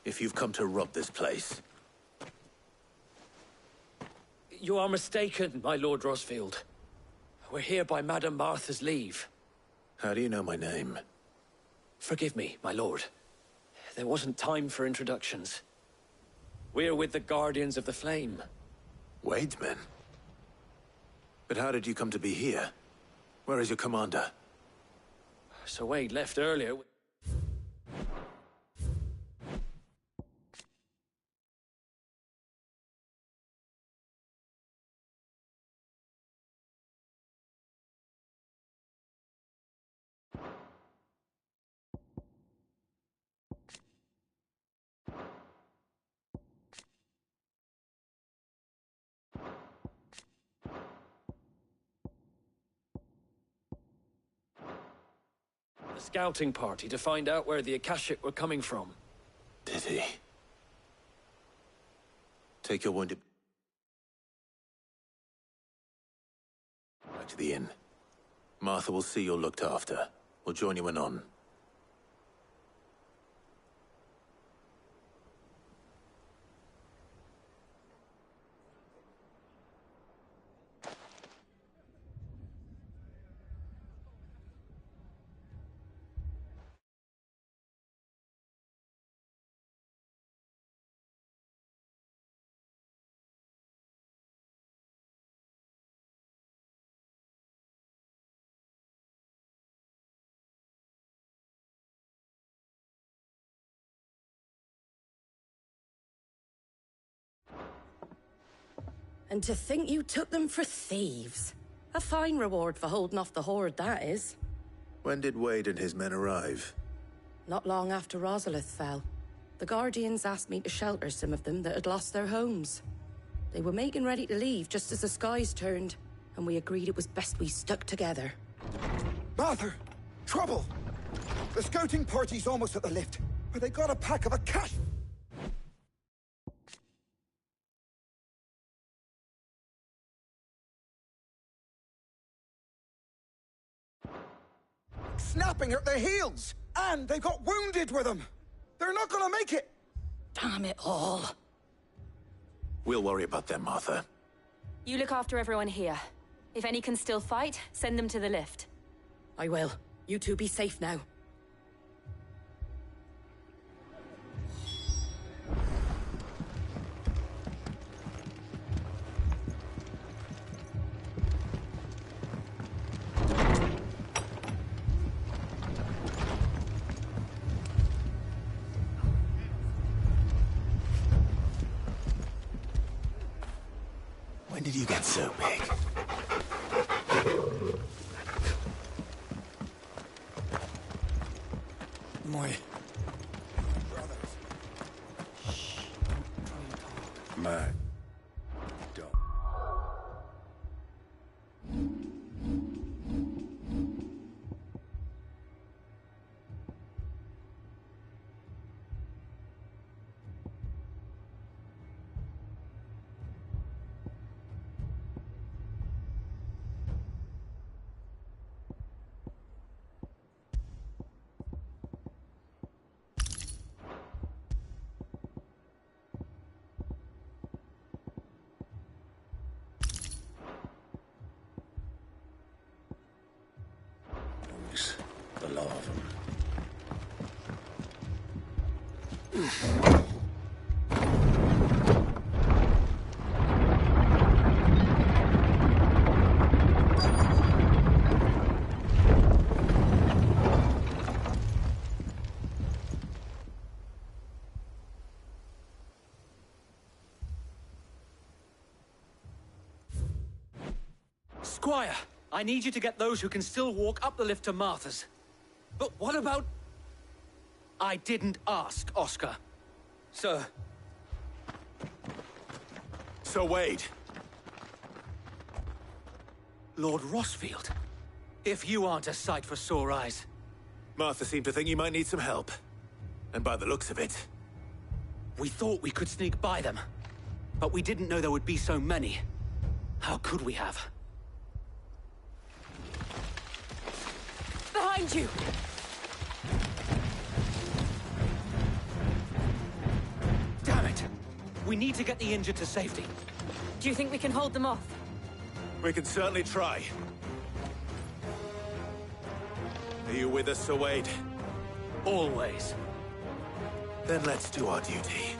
if you've come to rob this place. You are mistaken, my Lord Rosfield. We're here by Madame Martha's leave. How do you know my name? Forgive me, my lord. There wasn't time for introductions. We're with the Guardians of the Flame. Wade's men? But how did you come to be here? Where is your commander? Sir Wade left earlier. A scouting party to find out where the Akashic were coming from. Did he? Take your wounded back to the inn. Martha will see you're looked after. We'll join you anon. And to think you took them for thieves. A fine reward for holding off the horde, that is. When did Wade and his men arrive? Not long after Rosalith fell. The Guardians asked me to shelter some of them that had lost their homes. They were making ready to leave just as the skies turned, and we agreed it was best we stuck together. Martha! Trouble! The scouting party's almost at the lift, where they got a pack of a cat! Snapping at their heels! And they've got wounded with them! They're not gonna make it! Damn it all. We'll worry about them, Martha. You look after everyone here. If any can still fight, send them to the lift. I will. You two be safe now. When did you get so big? My brothers. Shh. Don't try and talk. My dog. The law of them. Squire, I need you to get those who can still walk up the lift to Martha's. But what about... I didn't ask, Oscar. Sir. Sir Wade. Lord Rosfield. If you aren't a sight for sore eyes. Martha seemed to think you might need some help. And by the looks of it... We thought we could sneak by them. But we didn't know there would be so many. How could we have? Behind you! We need to get the injured to safety. Do you think we can hold them off? We can certainly try. Are you with us, Sir Wade? Always. Then let's do our duty.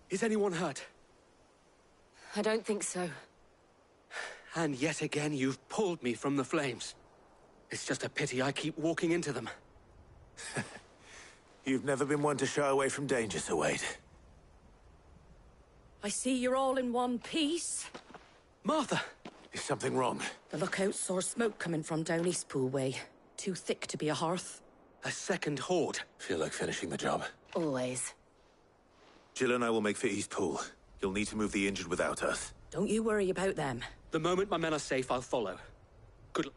Is anyone hurt? I don't think so. And yet again, you've pulled me from the flames. It's just a pity I keep walking into them. You've never been one to shy away from danger, Sir Wade. I see you're all in one piece. Martha! Is something wrong? The lookout saw smoke coming from down Eastpool way. Too thick to be a hearth. A second horde. Feel like finishing the job. Always. Jill and I will make for Eastpool. You'll need to move the injured without us. Don't you worry about them. The moment my men are safe, I'll follow. Good luck.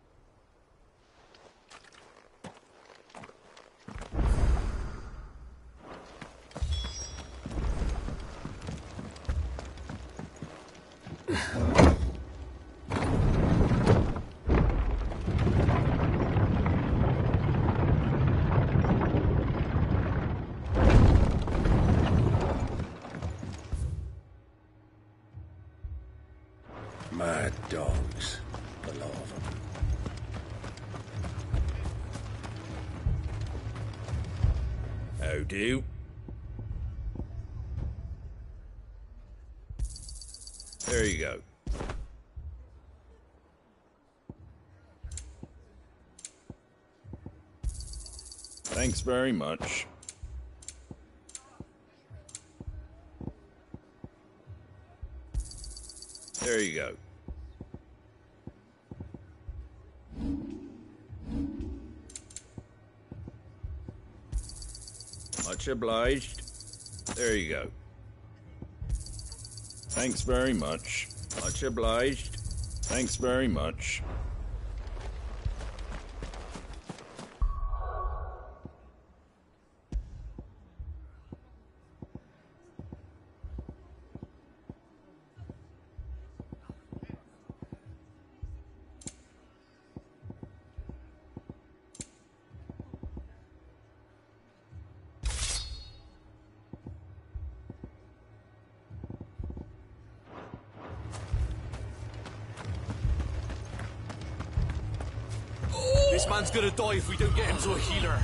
Mad dogs, the lot of them. How do? There you go. Thanks very much. There you go. Much obliged. There you go. Thanks very much. Much obliged. Thanks very much. This man's gonna die if we don't get him to a healer.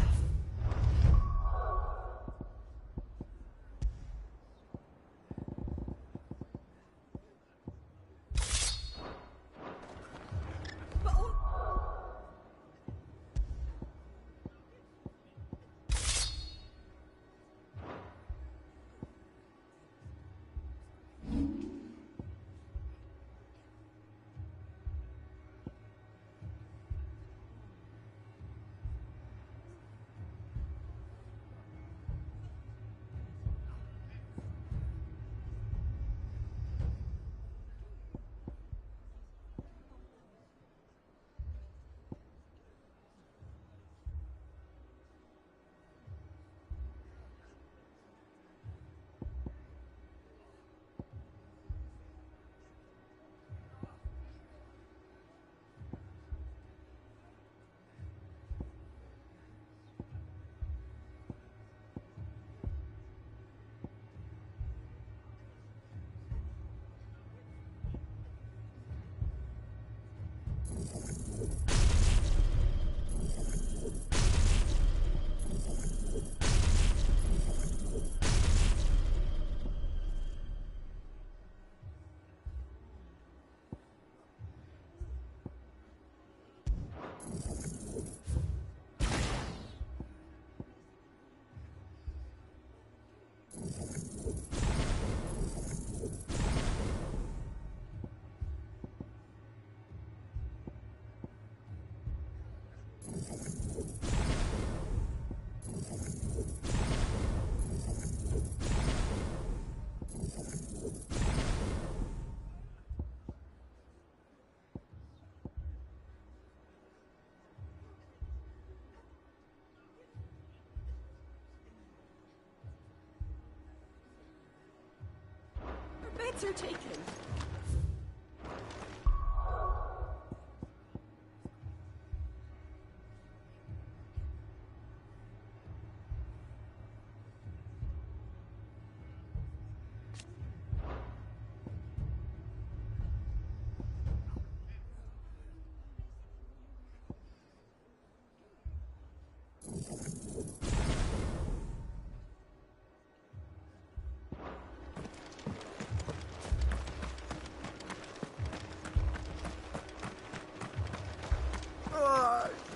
shots are taken.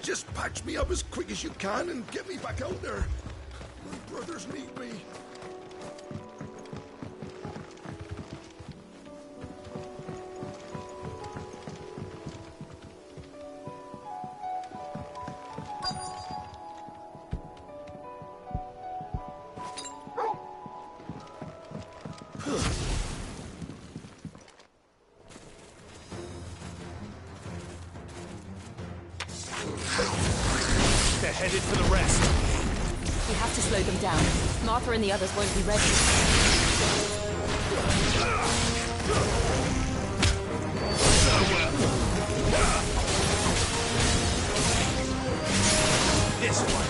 Just patch me up as quick as you can and get me back out there. My brothers need me. They're headed for the rest. We have to slow them down. Martha and the others won't be ready. This one.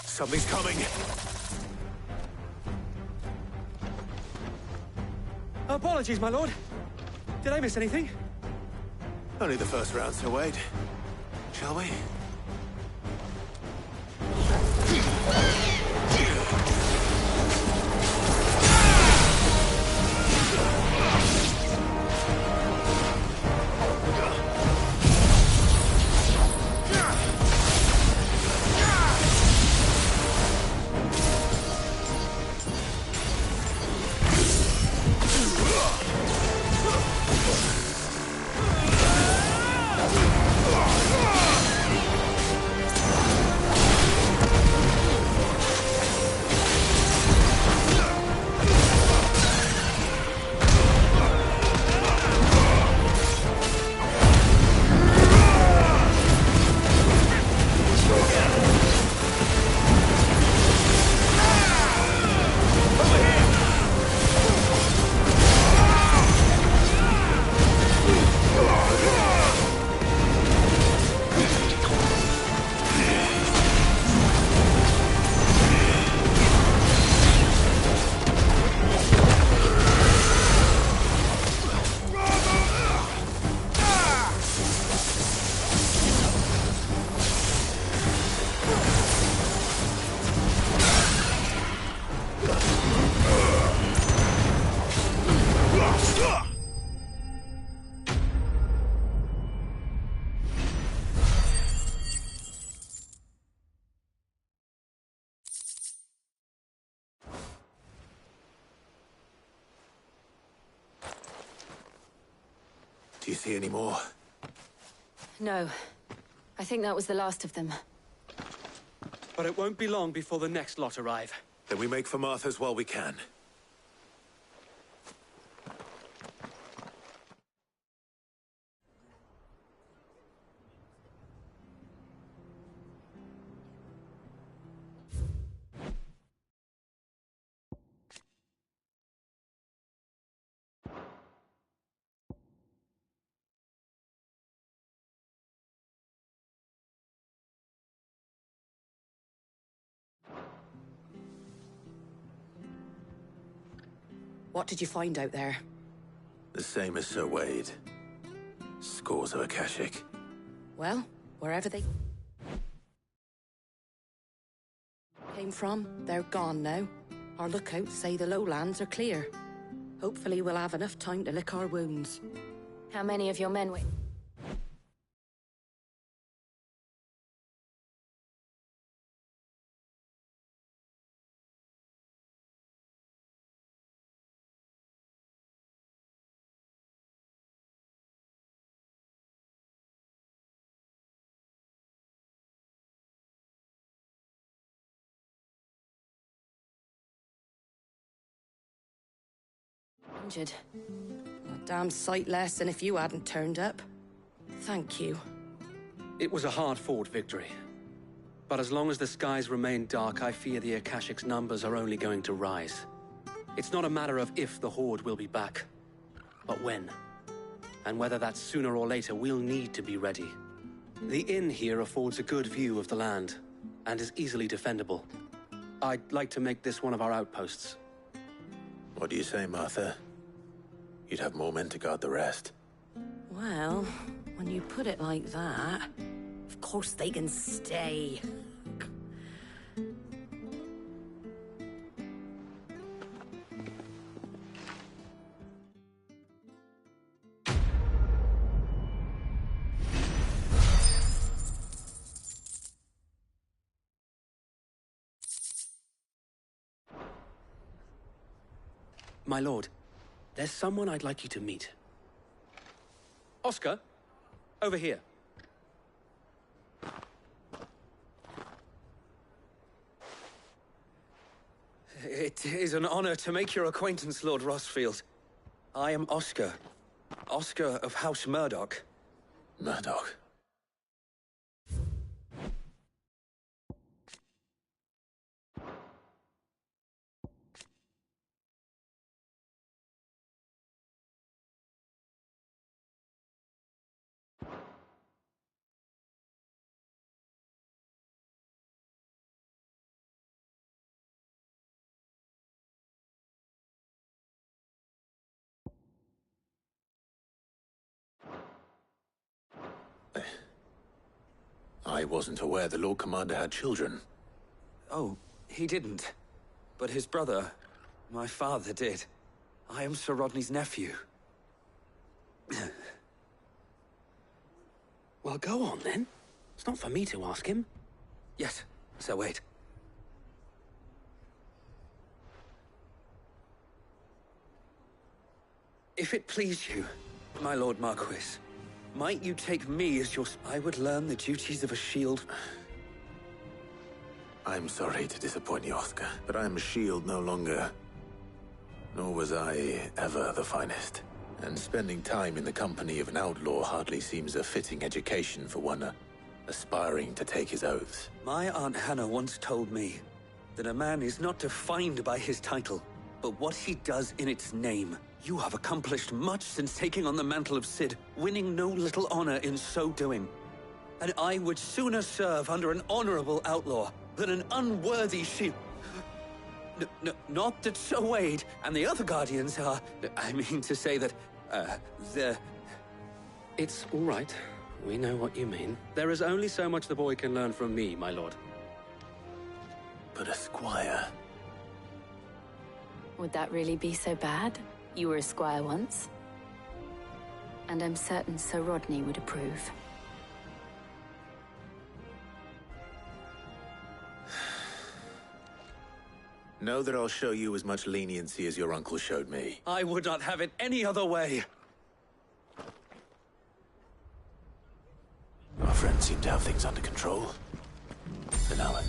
Something's coming. Apologies, my lord. Did I miss anything? Only the first round, so wait. Shall we? Do you see any more? No. I think that was the last of them. But it won't be long before the next lot arrive. Then we make for Martha's while we can. What did you find out there? The same as Sir Wade. Scores of Akashic. Well, wherever they came from, they're gone now. Our lookouts say the lowlands are clear. Hopefully we'll have enough time to lick our wounds. How many of your men were... injured? A damn sight less than if you hadn't turned up. Thank you. It was a hard-fought victory. But as long as the skies remain dark, I fear the Akashic's numbers are only going to rise. It's not a matter of if the Horde will be back, but when. And whether that's sooner or later, we'll need to be ready. The inn here affords a good view of the land, and is easily defendable. I'd like to make this one of our outposts. What do you say, Martha? You'd have more men to guard the rest. Well, when you put it like that, of course they can stay. My lord, there's someone I'd like you to meet. Oscar, over here. It is an honor to make your acquaintance, Lord Rossfield. I am Oscar. Oscar of House Murdoch. Murdoch. I wasn't aware the Lord Commander had children. Oh, he didn't. But his brother, my father, did. I am Sir Rodney's nephew. Well, go on then. It's not for me to ask him. Yes, Sir Wade. If it please you, my Lord Marquis, might you take me as your... I would learn the duties of a shield. I'm sorry to disappoint you, Oscar, but I'm a shield no longer. Nor was I ever the finest. And spending time in the company of an outlaw hardly seems a fitting education for one aspiring to take his oaths. My Aunt Hannah once told me that a man is not defined by his title, but what he does in its name. You have accomplished much since taking on the mantle of Cid, winning no little honor in so doing. And I would sooner serve under an honorable outlaw than an unworthy shield. Not that Sir Wade and the other Guardians are... I mean to say that, they're... It's all right. We know what you mean. There is only so much the boy can learn from me, my lord. But a squire... Would that really be so bad? You were a squire once. And I'm certain Sir Rodney would approve. Know that I'll show you as much leniency as your uncle showed me. I would not have it any other way. Our friends seem to have things under control. And Alan.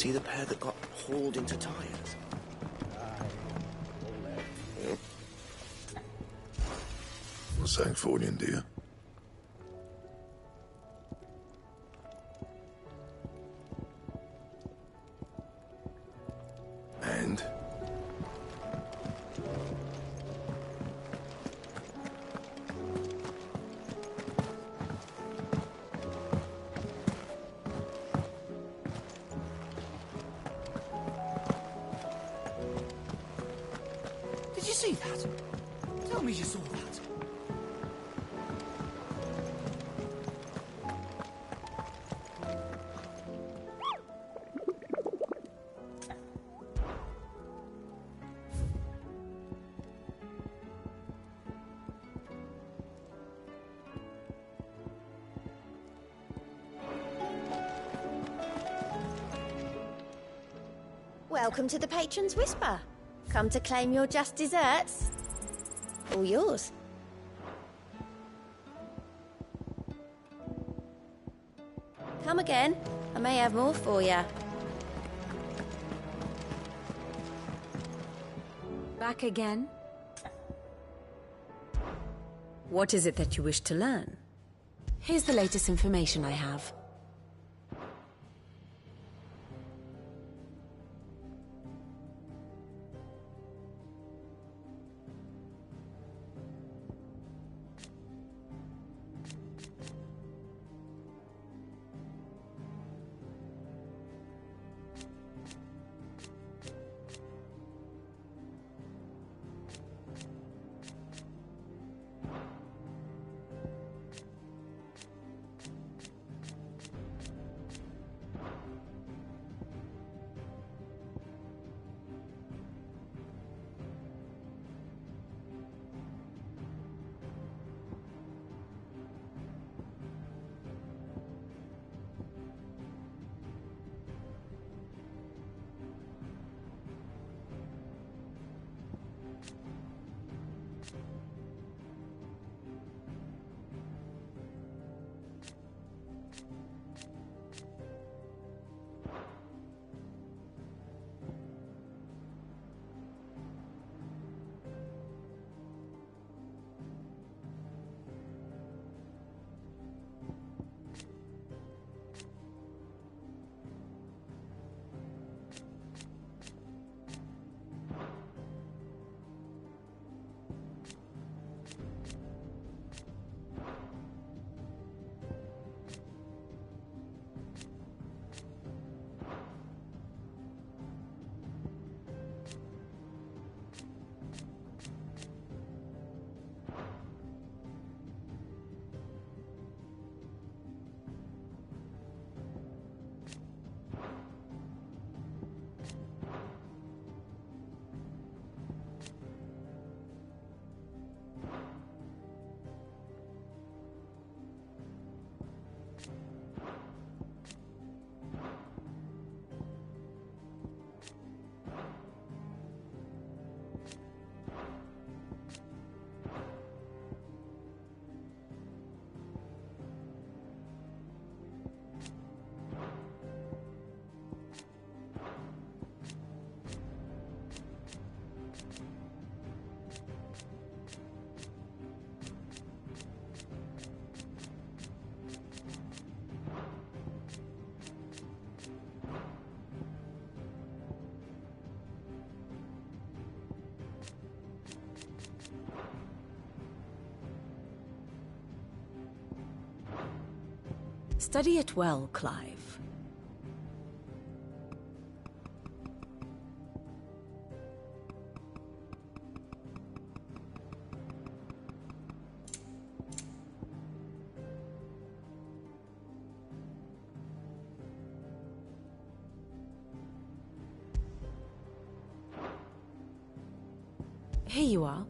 see the pair that got hauled into tires? What's Sancfordian, do you? And? Did you see that? Tell me you saw that. Welcome to the Patron's Whisper. Come to claim your just desserts? All yours. Come again. I may have more for you. Back again? What is it that you wish to learn? Here's the latest information I have. Study it well, Clive. Here you are.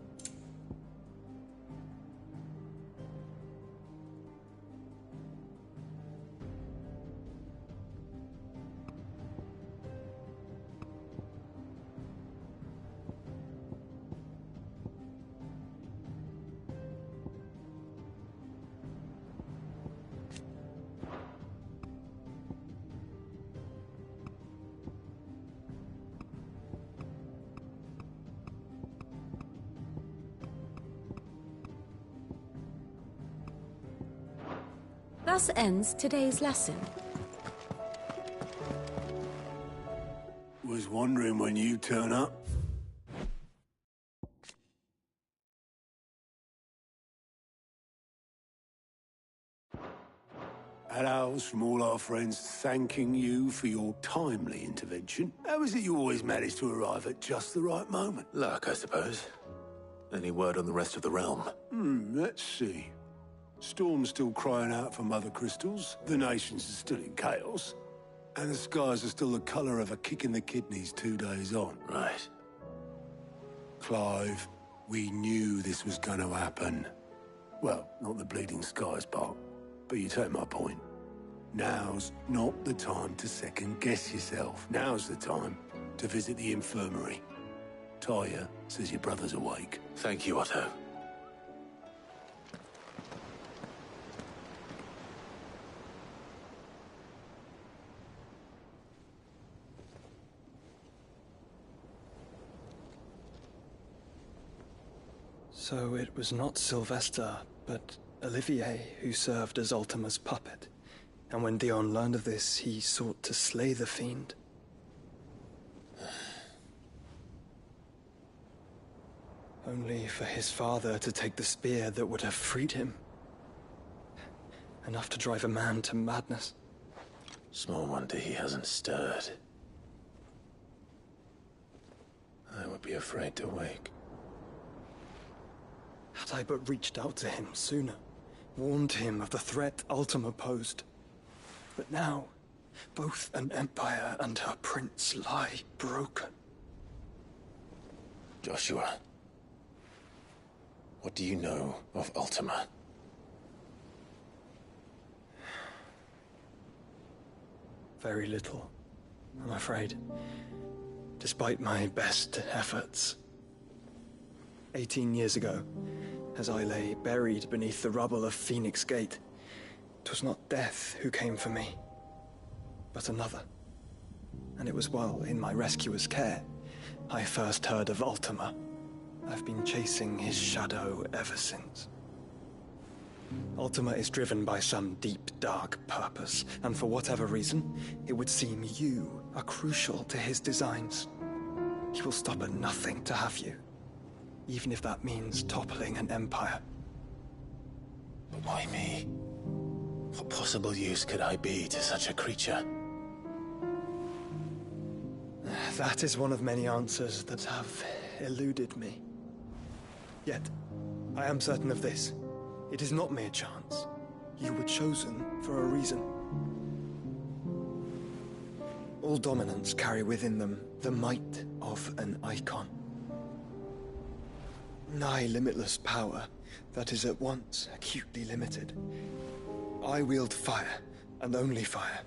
Thus ends today's lesson. Was wondering when you turn up. Hellos from all our friends thanking you for your timely intervention. How is it you always manage to arrive at just the right moment? Luck, I suppose. Any word on the rest of the realm? Let's see. Storm's still crying out for mother crystals, the nations are still in chaos, and the skies are still the colour of a kick in the kidneys 2 days on. Right. Clive, we knew this was going to happen. Well, not the bleeding skies part, but you take my point. Now's not the time to second-guess yourself. Now's the time to visit the infirmary. Talia says your brother's awake. Thank you, Otto. So it was not Sylvester, but Olivier who served as Ultima's puppet. And when Dion learned of this, he sought to slay the fiend. Only for his father to take the spear that would have freed him. Enough to drive a man to madness. Small wonder he hasn't stirred. I would be afraid to wake. Had I but reached out to him sooner, warned him of the threat Ultima posed. But now, both an empire and her prince lie broken. Joshua, what do you know of Ultima? Very little, I'm afraid. Despite my best efforts. 18 years ago, as I lay buried beneath the rubble of Phoenix Gate, 'twas not death who came for me, but another. And it was while in my rescuer's care I first heard of Ultima. I've been chasing his shadow ever since. Ultima is driven by some deep, dark purpose, and for whatever reason, it would seem you are crucial to his designs. He will stop at nothing to have you, even if that means toppling an empire. But why me? What possible use could I be to such a creature? That is one of many answers that have eluded me. Yet, I am certain of this. It is not mere chance. You were chosen for a reason. All dominants carry within them the might of an icon. Nigh limitless power that is at once acutely limited. I wield fire, and only fire.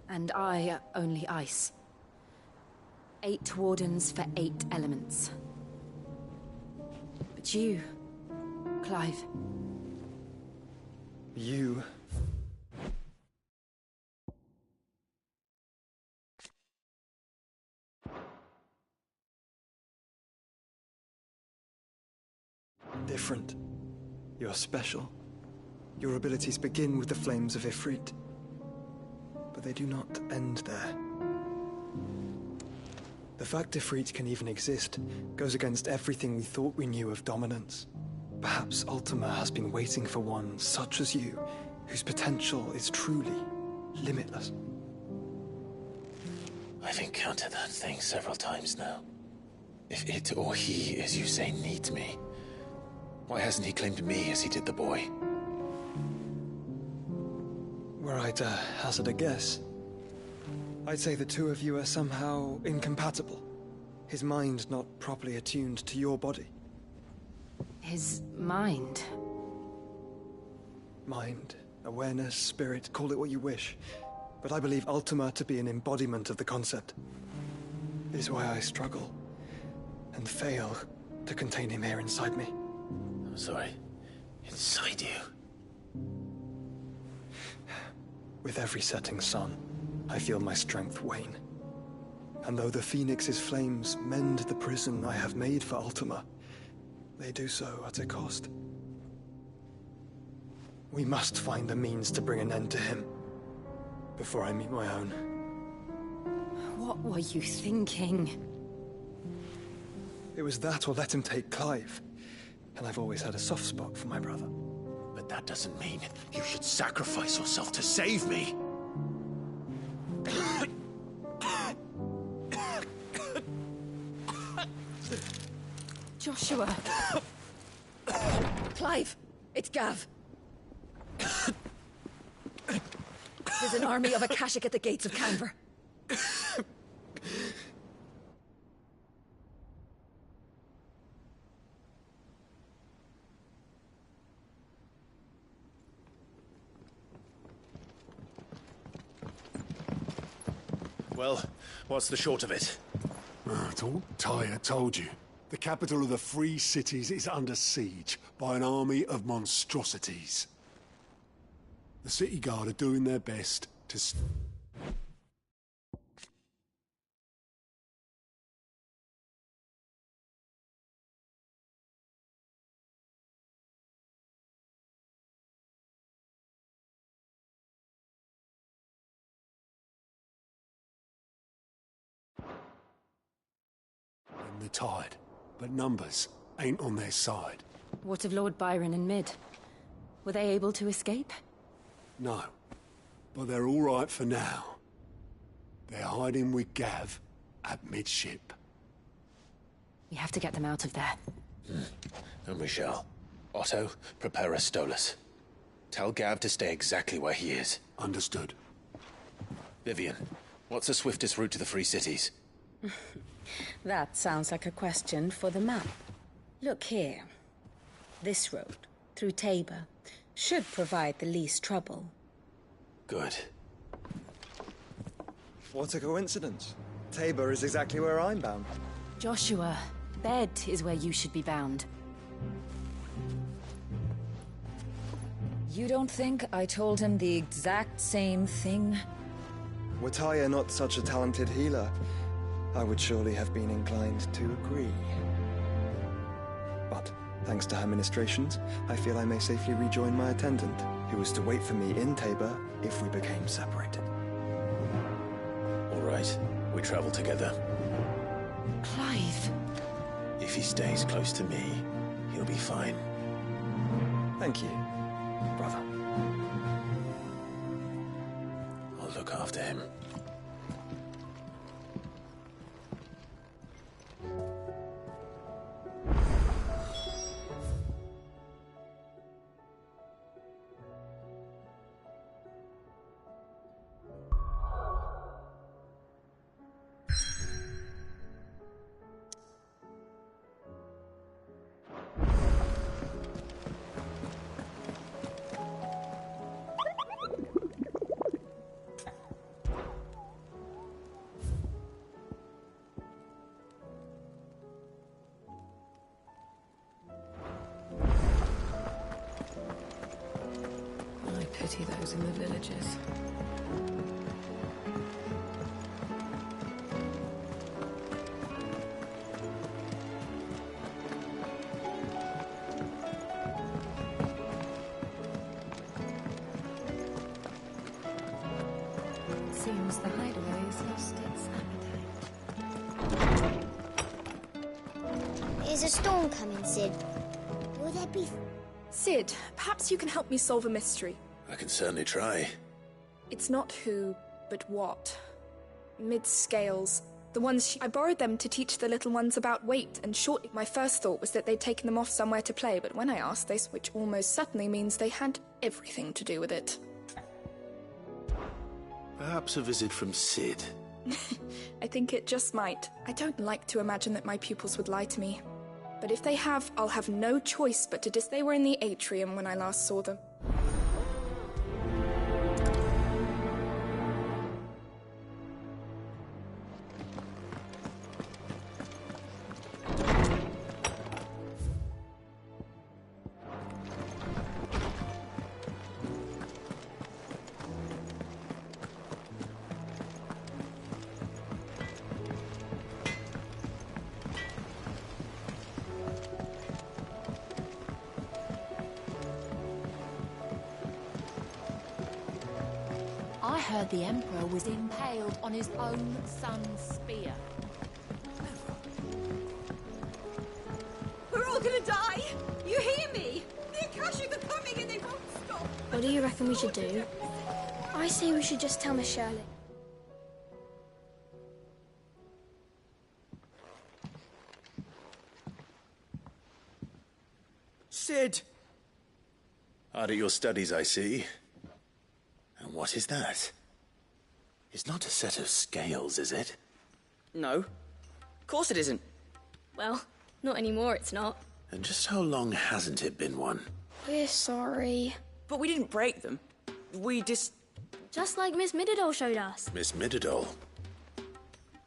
And I only ice. 8 wardens for 8 elements. But you, Clive. You... different. You're special. Your abilities begin with the flames of Ifrit. But they do not end there. The fact Ifrit can even exist goes against everything we thought we knew of dominance. Perhaps Ultima has been waiting for one such as you, whose potential is truly limitless. I've encountered that thing several times now. If it or he, as you say, needs me, why hasn't he claimed me as he did the boy? Were I to hazard a guess, I'd say the two of you are somehow incompatible. His mind not properly attuned to your body. His mind? Mind, awareness, spirit, call it what you wish. But I believe Ultima to be an embodiment of the concept. It is why I struggle and fail to contain him here inside me. I'm sorry. Inside you? With every setting sun, I feel my strength wane. And though the Phoenix's flames mend the prison I have made for Ultima, they do so at a cost. We must find a means to bring an end to him before I meet my own. What were you thinking? It was that or let him take Clive. And I've always had a soft spot for my brother. But that doesn't mean you should sacrifice yourself to save me. Joshua. Clive, it's Gav. There's an army of Akashic at the gates of Canver. Well, what's the short of it? It's all Tyre told you. The capital of the Free Cities is under siege by an army of monstrosities. The City Guard are doing their best to... the tide, but numbers ain't on their side. What of Lord Byron and Mid? Were they able to escape? No, but they're all right for now. They're hiding with Gav at midship. We have to get them out of there. And we shall. Otto, prepare a Stolas. Tell Gav to stay exactly where he is. Understood. Vivian, what's the swiftest route to the Free Cities? That sounds like a question for the map. Look here. This road, through Tabor, should provide the least trouble. Good. What a coincidence. Tabor is exactly where I'm bound. Joshua, bed is where you should be bound. You don't think I told him the exact same thing? Were Tyre not such a talented healer, I would surely have been inclined to agree. But, thanks to her ministrations, I feel I may safely rejoin my attendant, who was to wait for me in Tabor if we became separated. All right, we travel together. Clive. If he stays close to me, he'll be fine. Thank you, brother. I'll look after him. Pity those in the villages. Seems the hideaway has lost its appetite. Is a storm coming, Sid? Will there be... Sid, perhaps you can help me solve a mystery. I can certainly try. It's not who, but what. Mid-scales. The ones I borrowed them to teach the little ones about weight, and shortly my first thought was that they'd taken them off somewhere to play, but when I asked, which almost certainly means they had everything to do with it. Perhaps a visit from Sid I think it just might. I don't like to imagine that my pupils would lie to me. But if they have, I'll have no choice but to they were in the atrium when I last saw them. I heard the Emperor was impaled on his own son's spear. We're all gonna die! You hear me? The Akashic are coming and they won't stop! What do you reckon we should do? I say we should just tell Miss Shirley. Sid! Hard at your studies, I see. And what is that? It's not a set of scales, is it? No. Of course it isn't. Well, not anymore, it's not. And just how long hasn't it been one? We're sorry. But we didn't break them. We just like Miss Mididol showed us. Miss Mididol?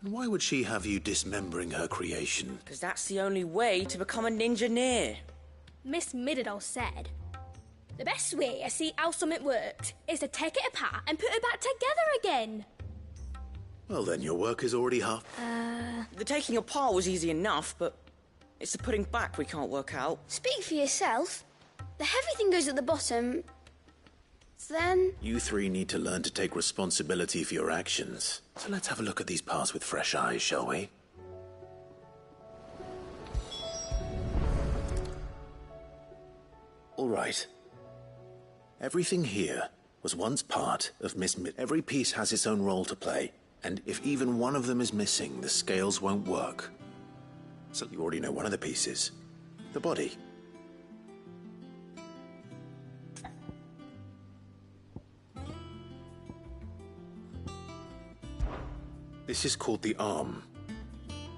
And why would she have you dismembering her creation? Because that's the only way to become a ninja-neer. Miss Mididol said, the best way to see how something worked is to take it apart and put it back together again. Well, then your work is already half... The taking apart was easy enough, but it's the putting back we can't work out. Speak for yourself. The heavy thing goes at the bottom. Then... You three need to learn to take responsibility for your actions. So let's have a look at these parts with fresh eyes, shall we? All right. Everything here was once part of Miss Mid. Every piece has its own role to play, and if even one of them is missing, the scales won't work. So you already know one of the pieces. The body. This is called the arm.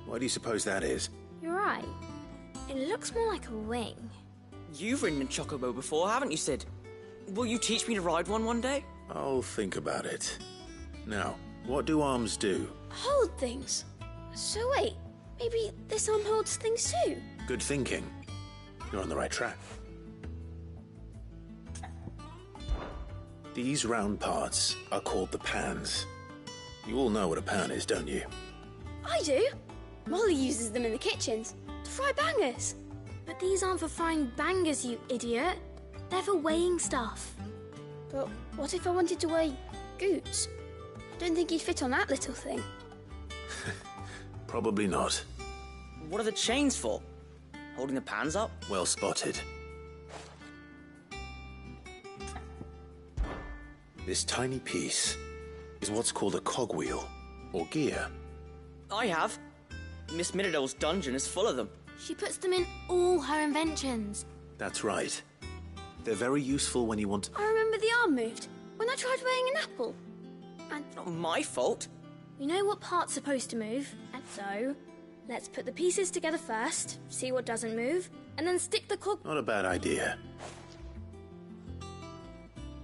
Why do you suppose that is? You're right. It looks more like a wing. You've ridden a chocobo before, haven't you, Sid? Will you teach me to ride one day? I'll think about it. Now, what do arms do? Hold things. So wait, maybe this arm holds things too? Good thinking. You're on the right track. These round parts are called the pans. You all know what a pan is, don't you? I do. Molly uses them in the kitchens to fry bangers. But these aren't for frying bangers, you idiot. They're for weighing stuff. But what if I wanted to weigh goods? I don't think you'd fit on that little thing. Probably not. What are the chains for? Holding the pans up? Well spotted. This tiny piece is what's called a cogwheel, or gear. I have. Miss Mididol's dungeon is full of them. She puts them in all her inventions. That's right. They're very useful when you want to... I remember the arm moved when I tried weighing an apple. And not my fault. We know what part's supposed to move, and so let's put the pieces together first, see what doesn't move, and then stick the cog... Not a bad idea.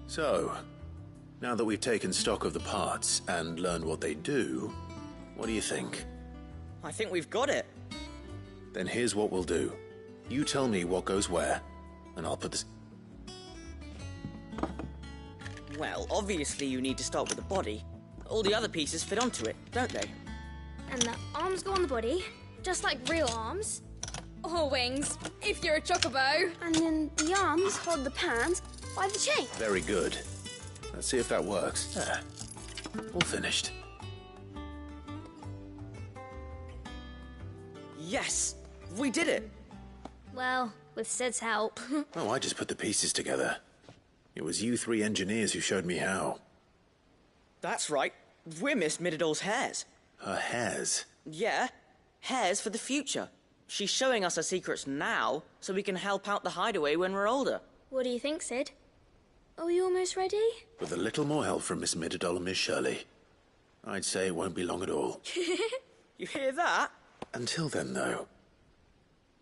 So, now that we've taken stock of the parts and learned what they do, what do you think? I think we've got it. Then here's what we'll do. You tell me what goes where, and I'll put this... Well, obviously you need to start with the body. All the other pieces fit onto it, don't they? And the arms go on the body, just like real arms. Or wings, if you're a chocobo. And then the arms hold the pans by the chain. Very good. Let's see if that works. There. All finished. Yes! We did it! Well, with Sid's help. Oh, I just put the pieces together. It was you three engineers who showed me how. That's right. We're Miss Mididol's hairs. Her hairs? Yeah. Hairs for the future. She's showing us her secrets now, so we can help out the hideaway when we're older. What do you think, Sid? Are we almost ready? With a little more help from Miss Mididol and Miss Shirley. I'd say it won't be long at all. You hear that? Until then, though,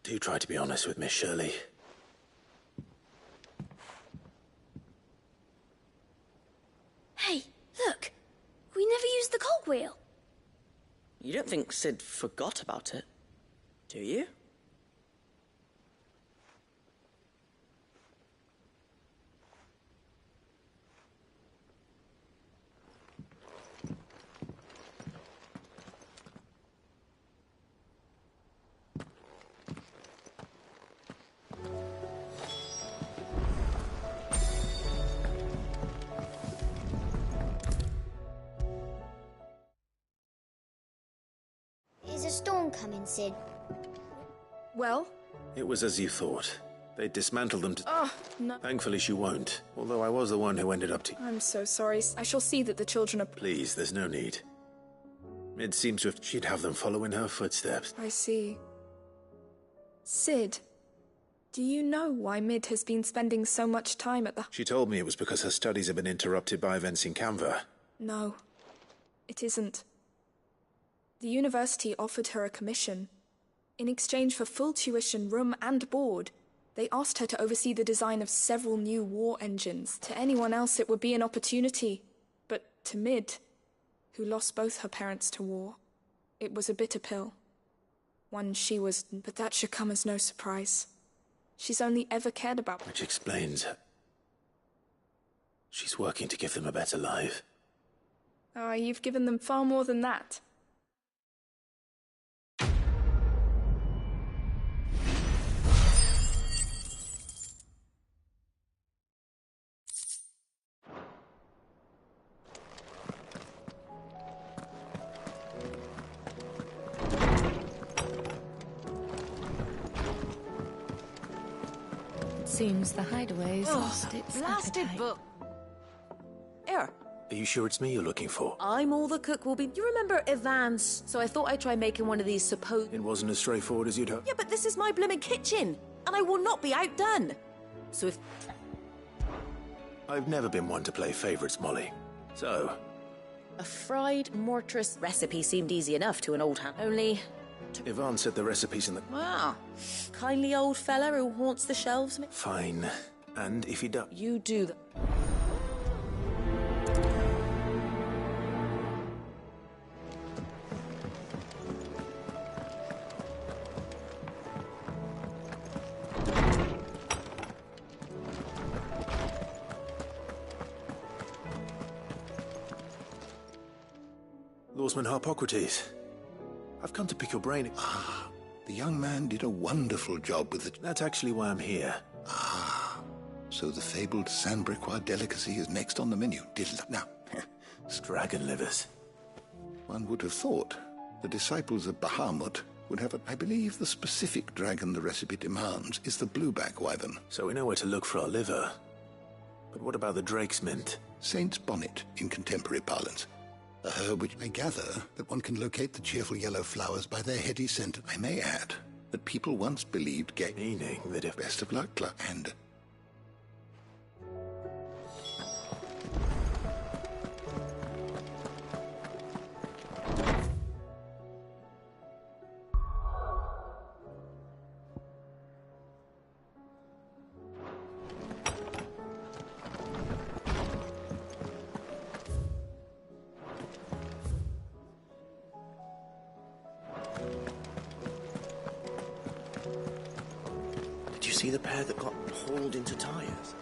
do try to be honest with Miss Shirley. Hey, look! We never used the cogwheel. You don't think Sid forgot about it, do you? Is a storm coming, Sid? Well? It was as you thought. They dismantled them to... Oh, no. Thankfully she won't, although I was the one who ended up to... I'm so sorry. I shall see that the children are... Please, there's no need. It seems to have... She'd have them follow in her footsteps. I see. Sid, do you know why Mid has been spending so much time at the... She told me it was because her studies have been interrupted by events in Canva. No, it isn't. The university offered her a commission. In exchange for full tuition, room and board, they asked her to oversee the design of several new war engines. To anyone else it would be an opportunity, but to Mid, who lost both her parents to war, it was a bitter pill. One she was... But that should come as no surprise. She's only ever cared about... Which explains... She's working to give them a better life. Ah, you've given them far more than that. Seems the hideaway's lost its blasted appetite. book. Here. Are you sure it's me you're looking for? I'm all the cook will be... You remember Evans? So I thought I'd try making one of these supposed... It wasn't as straightforward as you'd hoped. Yeah, but this is my blimmin' kitchen, and I will not be outdone. So if... I've never been one to play favourites, Molly. So... A fried mortress recipe seemed easy enough to an old hand. Only... Ivan said the recipe's in the... Wow. Kindly old fella who haunts the shelves. Fine. And if he does... You do the... Lawsman Harpocrates. I've come to pick your brain. Ah, the young man did a wonderful job with it. That's actually why I'm here. Ah, so the fabled Sandbricois delicacy is next on the menu. Now, dragon livers. One would have thought the disciples of Bahamut would have I believe the specific dragon the recipe demands is the blueback wyvern. So we know where to look for our liver. But what about the drake's mint? Saint's bonnet in contemporary parlance. A herb which I gather that one can locate the cheerful yellow flowers by their heady scent. I may add that people once believed gay... Meaning that if... Best of luck, Clark. And... Did you see the pair that got hauled into tires?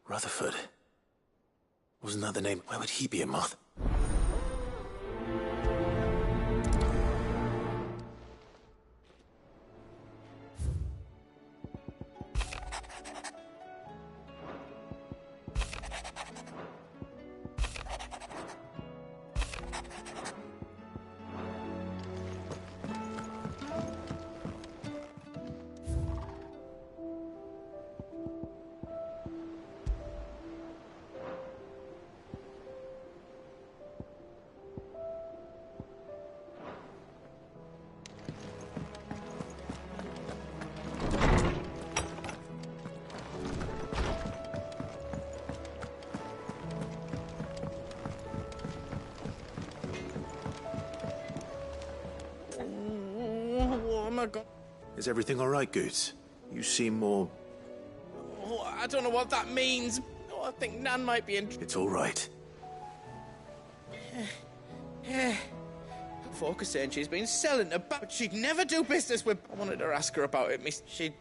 Rutherford. Wasn't that the name? Why would he be a moth? Is everything all right, Goose? You seem more... Oh, I don't know what that means. Oh, I think Nan might be in... It's all right. Folk are saying she's been selling her back, but she'd never do business with... I wanted to ask her about it, miss. She'd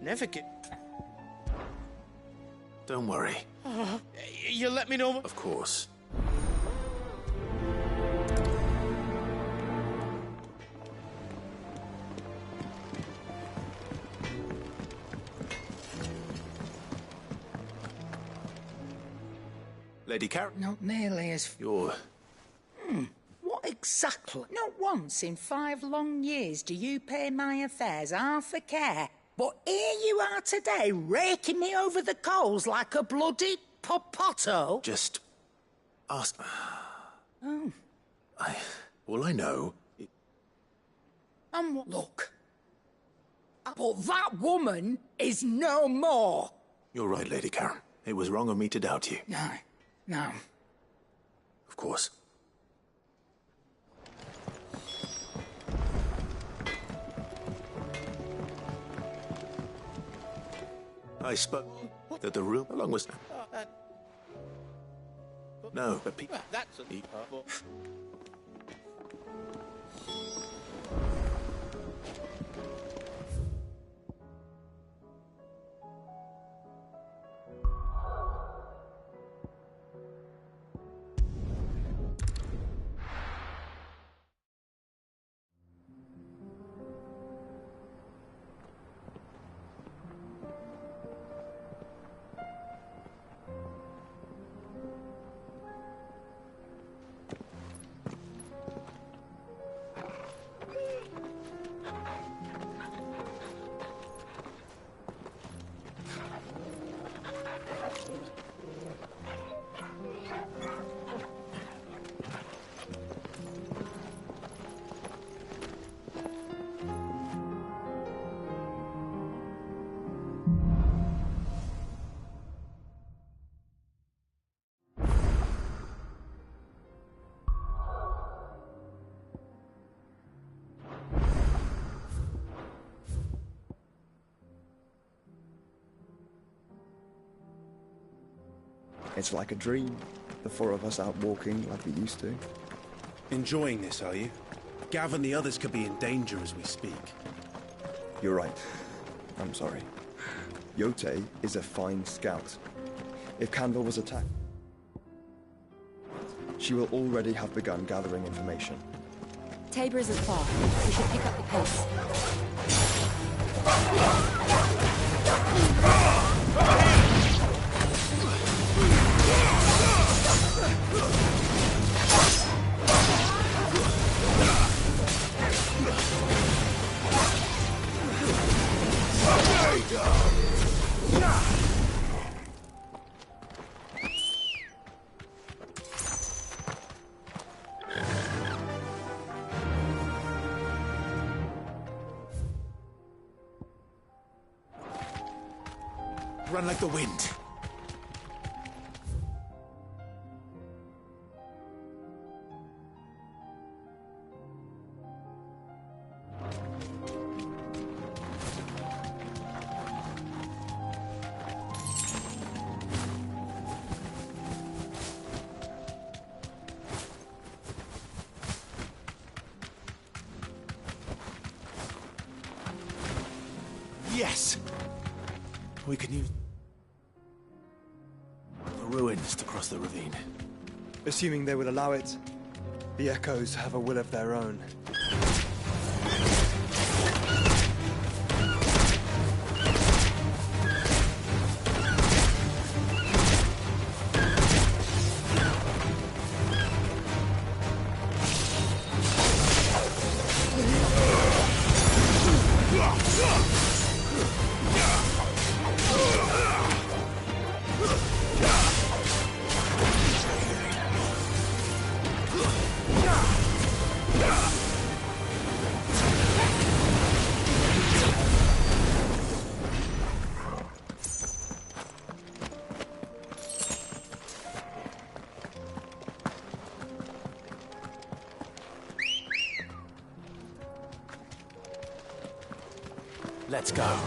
never get... Don't worry. Oh, you'll let me know... Of course. Lady Karen? Not nearly as... You're... What exactly? Not once in 5 long years do you pay my affairs half a care. But here you are today, raking me over the coals like a bloody popoto. Just... ask... Oh. All I know... Look. But that woman is no more. You're right, Lady Karen. It was wrong of me to doubt you. No. Of course. I spoke that the room along was... No, but people... That's... It's like a dream. The 4 of us out walking like we used to. Enjoying this, are you? Gav and the others could be in danger as we speak. You're right. I'm sorry. Yote is a fine scout. If Candle was attacked, she will already have begun gathering information. Tabor isn't far. We should pick up the pace. Run like the wind. Yes! We can use the ruins to cross the ravine. Assuming they will allow it, the Echoes have a will of their own. Let's go.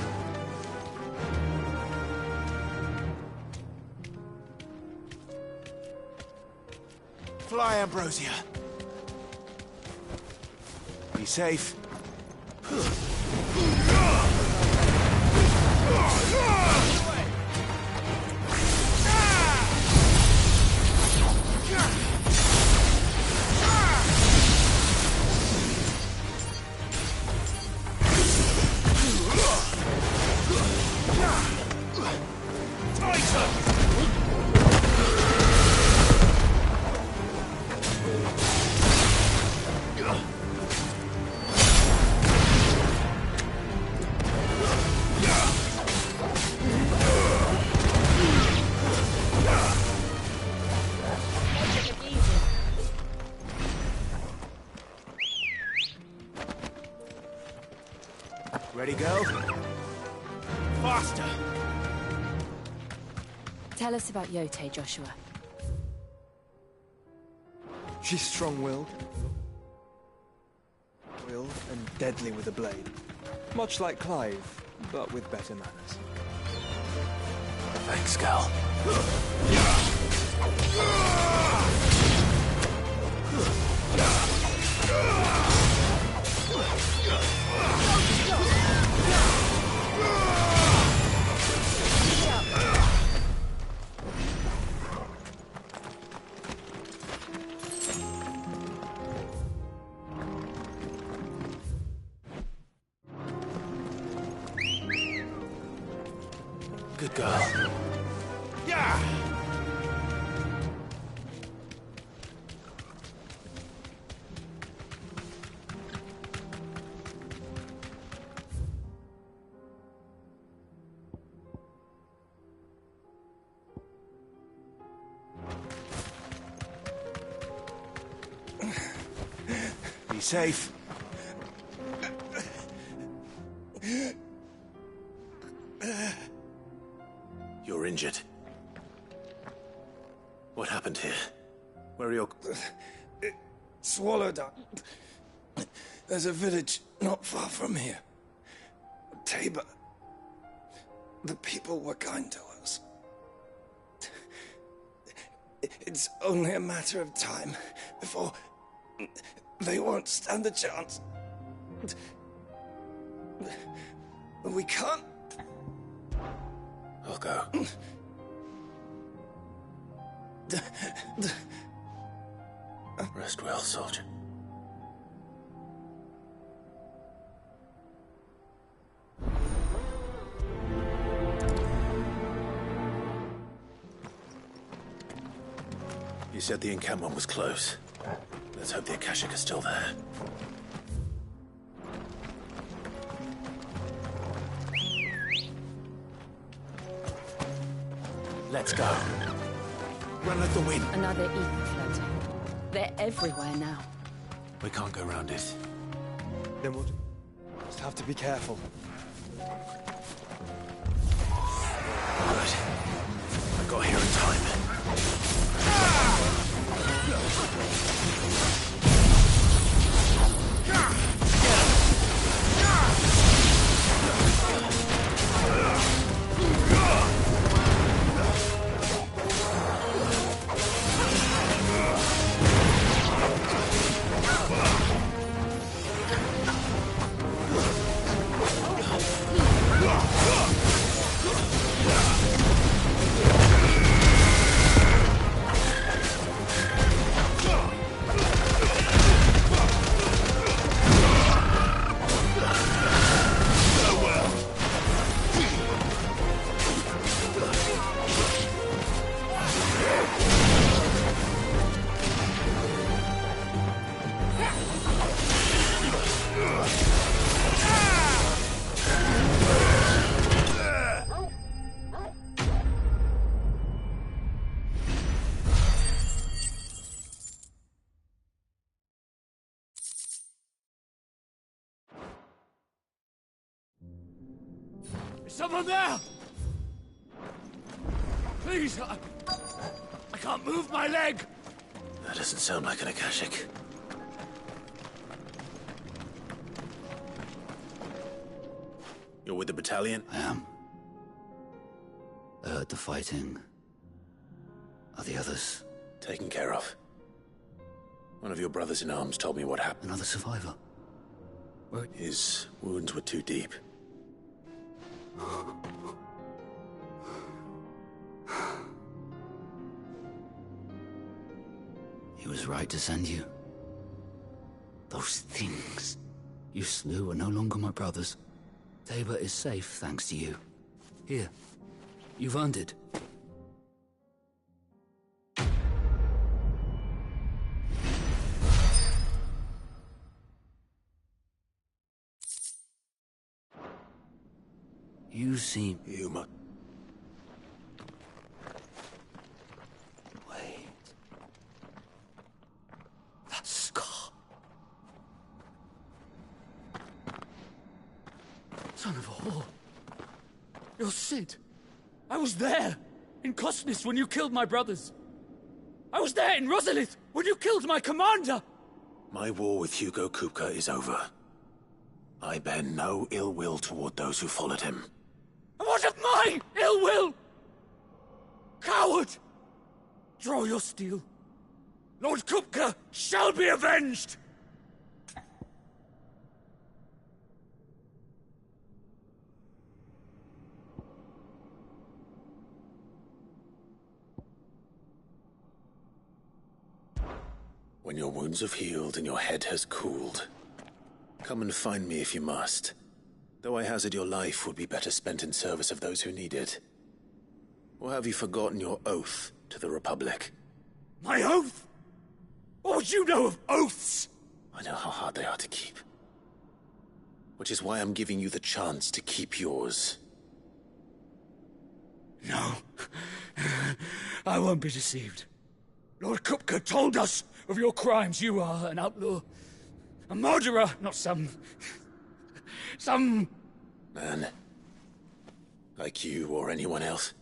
Fly, Ambrosia. Be safe. Ready, go? Faster! Tell us about Yote, Joshua. She's strong-willed. Willed and deadly with a blade. Much like Clive, but with better manners. Thanks, Cal. Good girl. Yeah! Be safe. You're injured. What happened here? Where are your... It swallowed up. There's a village not far from here. Tabor. The people were kind to us. It's only a matter of time before they won't stand a chance. We can't. I'll go. Rest well, soldier. You said the encampment was close. Let's hope the Akashic are still there. Let's go. Run like the wind. Another ether floater. They're everywhere now. We can't go round it. Then we'll just have to be careful. Good. I got here in time. Is someone there? Please, I can't move my leg. That doesn't sound like an Akashic. You're with the battalion? I am. I heard the fighting. Are the others? Taken care of. One of your brothers in arms told me what happened. Another survivor? Where? His wounds were too deep. He was right to send you. Those things you slew are no longer my brothers. Tabor is safe thanks to you. Here, you've earned it. You seem... Human. Wait. That scar. Son of a whore. You're Sid. I was there, in Cosnis, when you killed my brothers. I was there in Rosalith, when you killed my commander! My war with Hugo Kupka is over. I bear no ill will toward those who followed him. And what of my ill will? Coward! Draw your steel. Lord Kupka shall be avenged! When your wounds have healed and your head has cooled, come and find me if you must. Though I hazard your life would be better spent in service of those who need it. Or have you forgotten your oath to the Republic? My oath? What would you know of oaths? I know how hard they are to keep. Which is why I'm giving you the chance to keep yours. No. I won't be deceived. Lord Kupka told us of your crimes. You are an outlaw. A murderer, not some man. Like you or anyone else.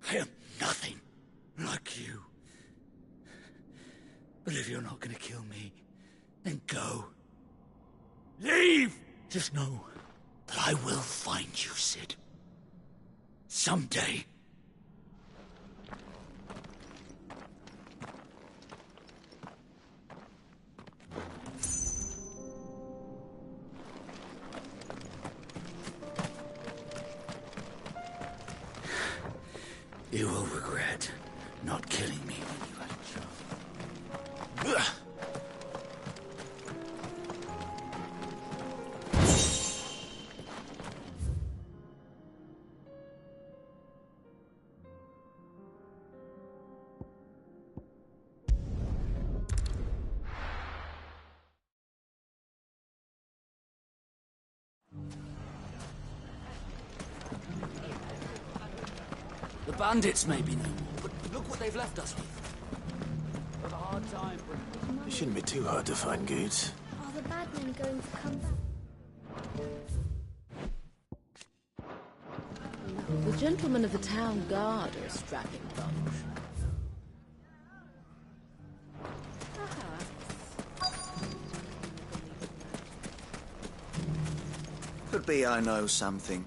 I am nothing like you. But if you're not gonna kill me, then go. Leave! Just know that I will find you, Sid. Someday. You will regret not killing me when you had a chance. The bandits may be no more, but look what they've left us with. Have a hard time bringing... It shouldn't be too hard to find goods. Are the bad men going to come back? The gentlemen of the town guard are a strapping bunch. Could be I know something.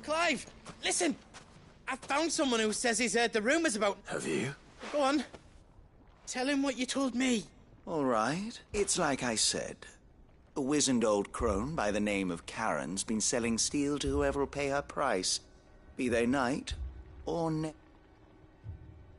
Clive, listen! I found someone who says he's heard the rumours about... Have you? Go on. Tell him what you told me. All right. It's like I said. A wizened old crone by the name of Karen's been selling steel to whoever will pay her price. Be they knight or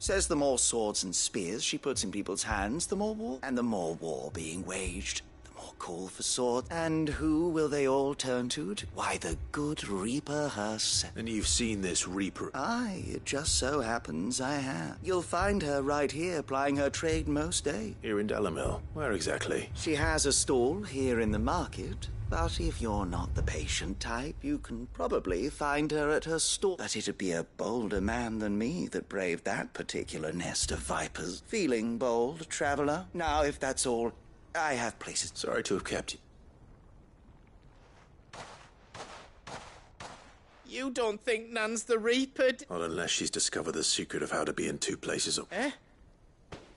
Says the more swords and spears she puts in people's hands, the more war. And the more war being waged, the more call for swords. And who will they all turn to? Why, the good Reaper herself. And you've seen this Reaper? Aye, it just so happens I have. You'll find her right here plying her trade most days. Here in Delamil? Where exactly? She has a stall here in the market. But if you're not the patient type, you can probably find her at her store. But it'd be a bolder man than me that braved that particular nest of vipers. Feeling bold, traveler? Now, if that's all, I have places. Sorry to have kept you. You don't think Nan's the Reaper? Not unless she's discovered the secret of how to be in two places. Eh?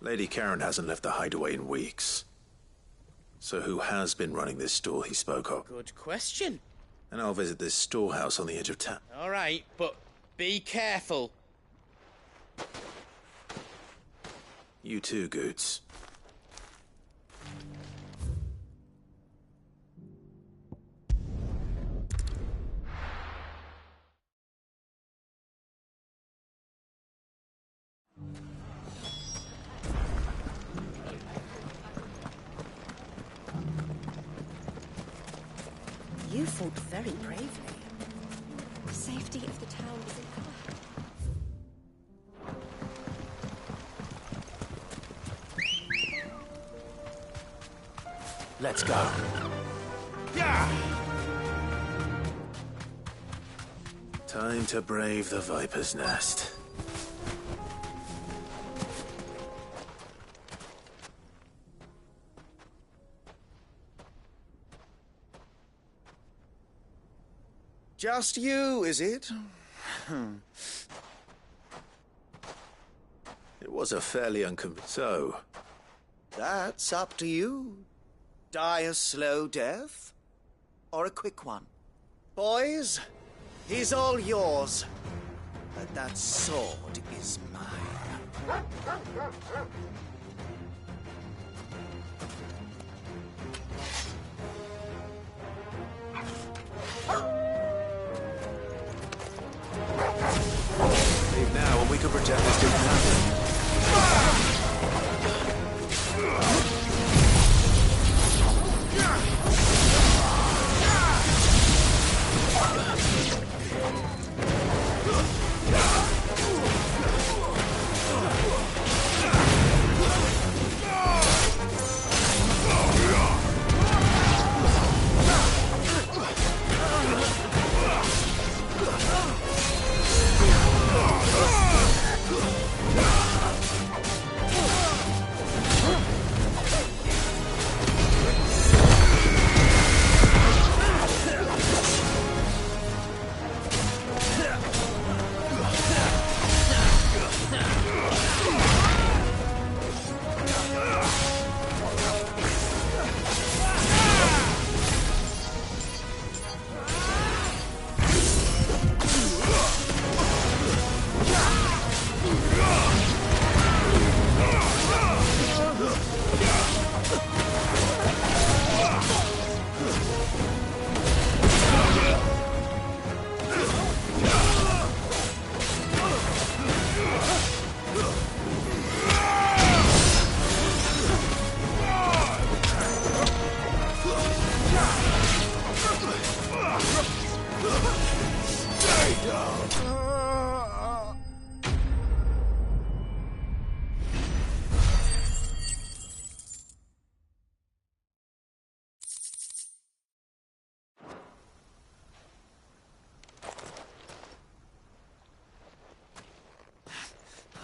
Lady Karen hasn't left the hideaway in weeks. So who has been running this stall he spoke of? Good question. And I'll visit this storehouse on the edge of town. All right, but be careful. You too, Goots. You fought very bravely. The safety of the town is in Let's go. Yeah! Time to brave the Viper's Nest. Just you, is it? It was a fairly unconvincing. So, That's up to you. Die a slow death, or a quick one. Boys, he's all yours. But that sword is mine. leave now and we can pretend this didn't happen.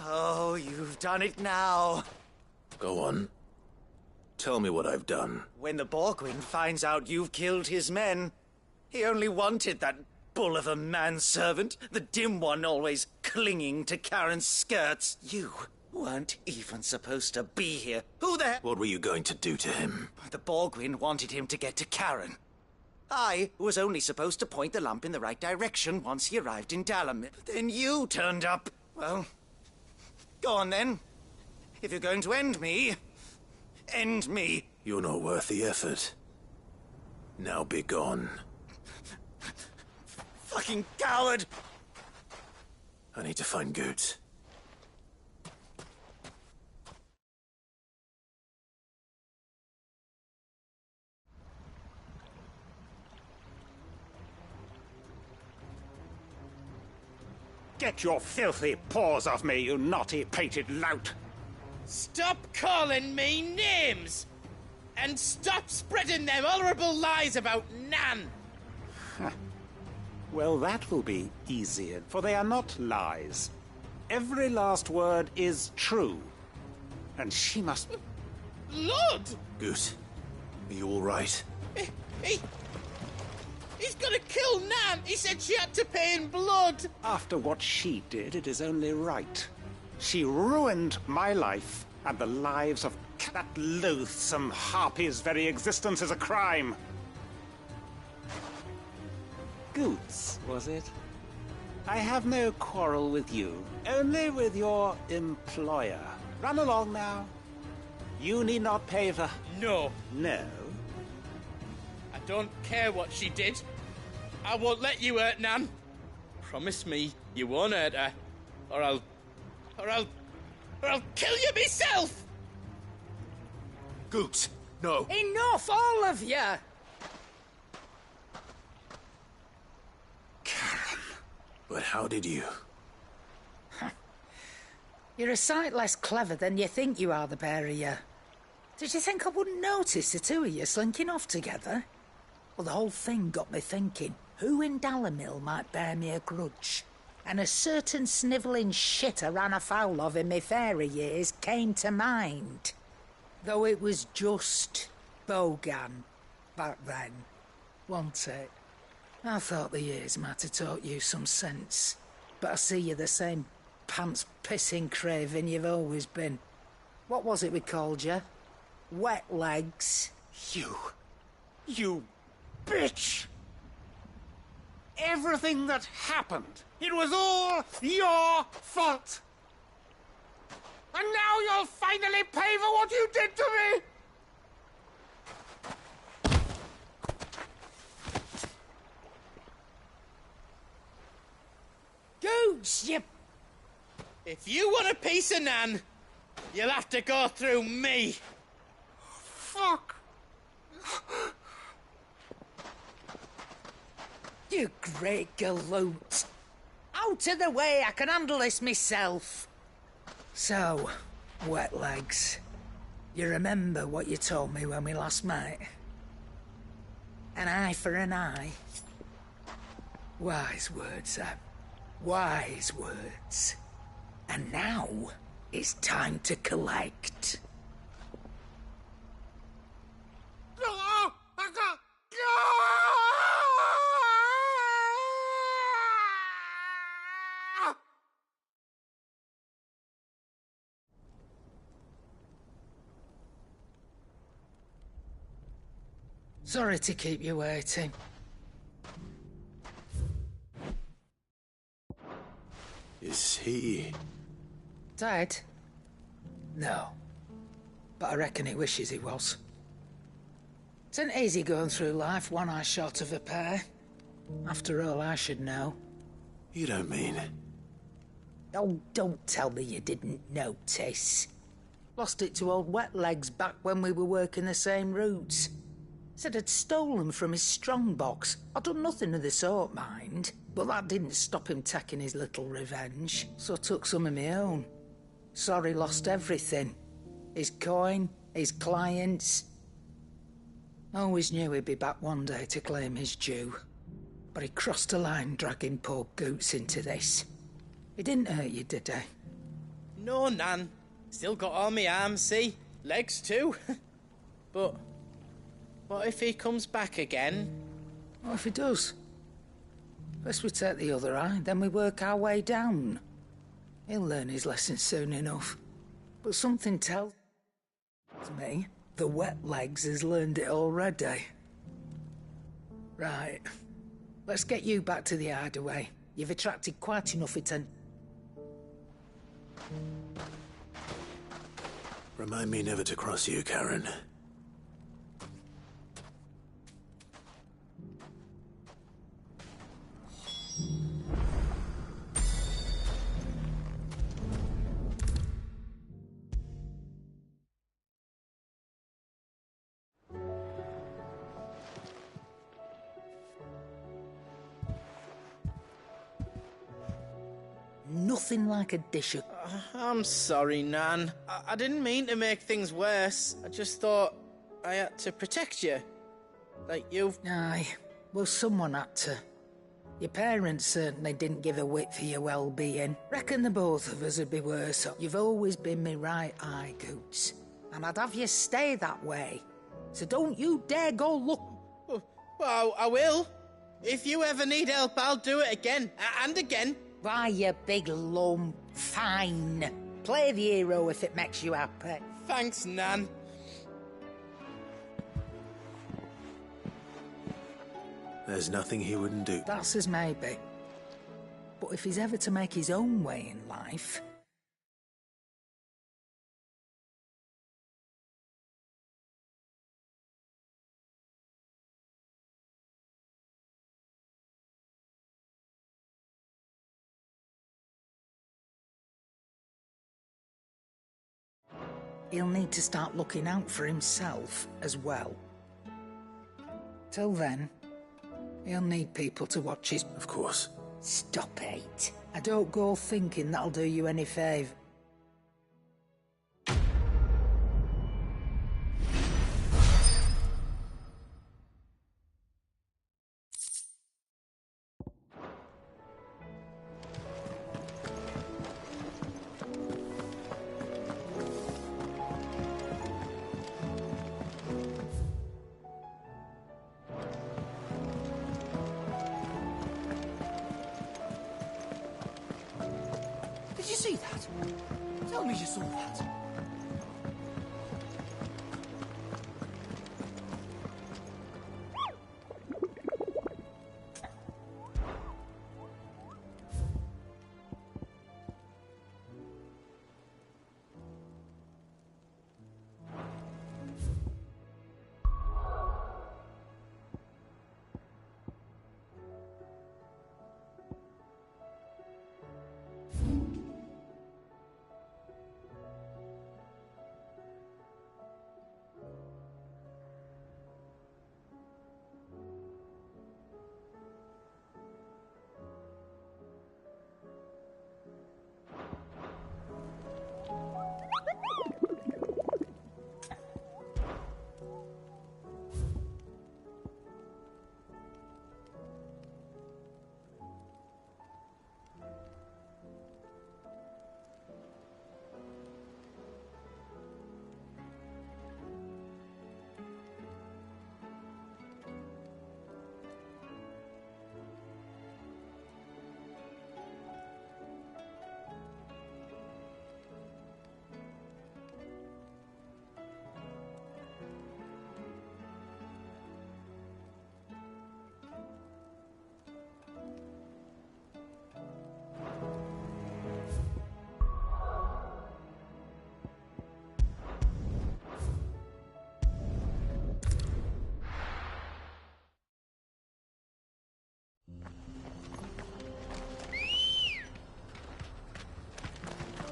Oh, you've done it now. Go on. Tell me what I've done. When the Borgwyn finds out you've killed his men, he only wanted that bull of a manservant, the dim one always clinging to Karen's skirts. You weren't even supposed to be here. Who the hell? What were you going to do to him? The Borgwyn wanted him to get to Karen. I was only supposed to point the lamp in the right direction once he arrived in Dalamir. But then you turned up. Well, go on then. If you're going to end me, end me. You're not worth the effort. Now be gone. Fucking coward! I need to find Goots. Get your filthy paws off me, you naughty-pated lout! Stop calling me names! And stop spreading them horrible lies about Nan! Well, that will be easier, for they are not lies. Every last word is true. And she must... Lord! Goose, are you all right? He's gonna kill Nan! He said she had to pay in blood! After what she did, it is only right. She ruined my life, and the lives of that loathsome harpy's very existence is a crime. Goots, was it? I have no quarrel with you, only with your employer. Run along now. You need not pay for... No. No? I don't care what she did. I won't let you hurt Nan. Promise me you won't hurt her, or I'll kill you myself! Goots, no. Enough, all of you! But how did you? You're a sight less clever than you think you are, the pair of you. Did you think I wouldn't notice the two of you slinking off together? Well, the whole thing got me thinking, who in Dalamil might bear me a grudge? And a certain snivelling shit I ran afoul of in my fairy years came to mind. Though it was just Bogan back then, wasn't it? I thought the years might have taught you some sense, but I see you're the same pants-pissing craven you've always been. What was it we called you? Wet legs? You bitch! Everything that happened, it was all your fault! And now you'll finally pay for what you did to me! Goots, you... If you want a piece of Nan, you'll have to go through me. Fuck! You great galoot. Out of the way, I can handle this myself. So, wet legs, you remember what you told me when we last met? An eye for an eye. Wise words, Sam. Wise words. And now, it's time to collect. Sorry to keep you waiting. Is he... Dead? No. But I reckon he wishes he was. It isn't easy going through life one eye short of a pair. After all, I should know. You don't mean... Oh, don't tell me you didn't notice. Lost it to old Wet Legs back when we were working the same routes. Said I'd stolen from his strongbox. I'd done nothing of the sort, mind. But that didn't stop him taking his little revenge, so I took some of my own. Sorry, lost everything. His coin, his clients. Always knew he'd be back one day to claim his due. But he crossed a line dragging poor Goots into this. He didn't hurt you, did he? No, Nan. Still got all my arms, see? Legs too. But what if he comes back again? What if he does? First we take the other eye, then we work our way down. He'll learn his lesson soon enough. But something tells me the Wet Legs has learned it already. Right. Let's get you back to the hideaway. You've attracted quite enough attention. Remind me never to cross you, Karen. Nothing like a dish of... I'm sorry, Nan. I didn't mean to make things worse. I just thought I had to protect you. Like you... Aye. Well, someone had to. Your parents certainly didn't give a whit for your well-being. Reckon the both of us would be worse off. You've always been me right eye, Goots. And I'd have you stay that way. So don't you dare go look... Well, I will. If you ever need help, I'll do it again. And again. Why, you big lump. Fine. Play the hero if it makes you happy. Thanks, Nan. There's nothing he wouldn't do. That's as maybe. But if he's ever to make his own way in life... he'll need to start looking out for himself as well. Till then, he'll need people to watch his... Of course. Stop it. I don't go thinking that'll do you any favour. Did you see that? Tell me you saw that.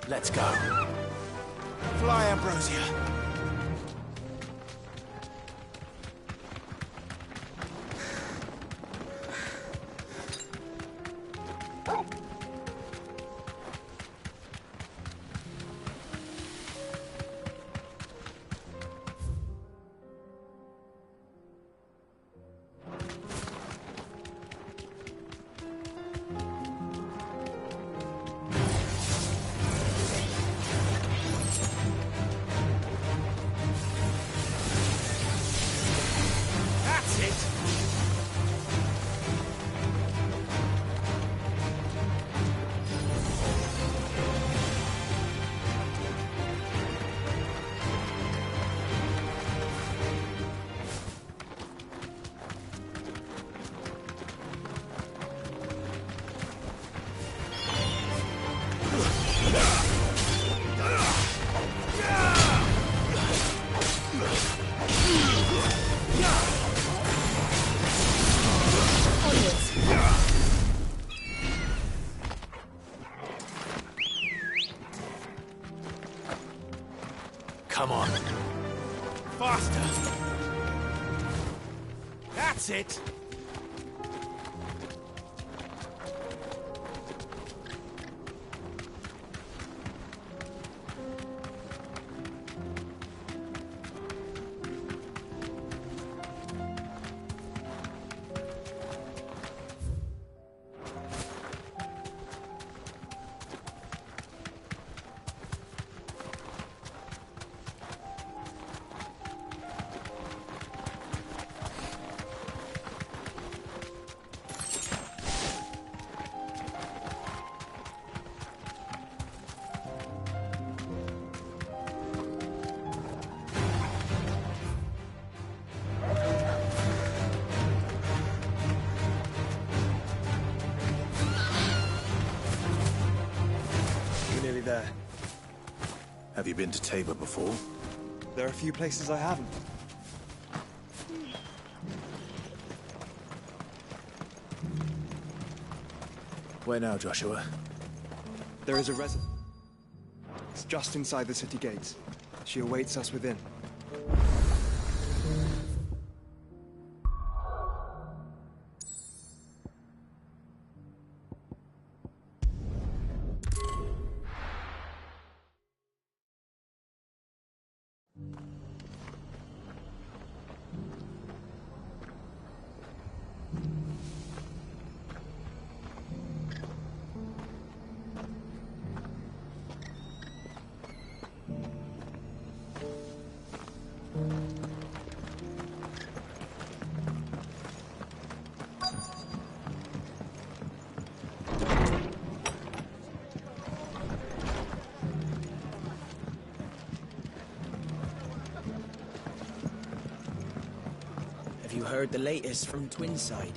Let's go. Fly, Ambrosia. Come on. Faster. That's it. through there. Have you been to Tabor before? There are a few places I haven't. Where now, Joshua? There is a residence. It's just inside the city gates. She awaits us within. Have you heard the latest from Twinside?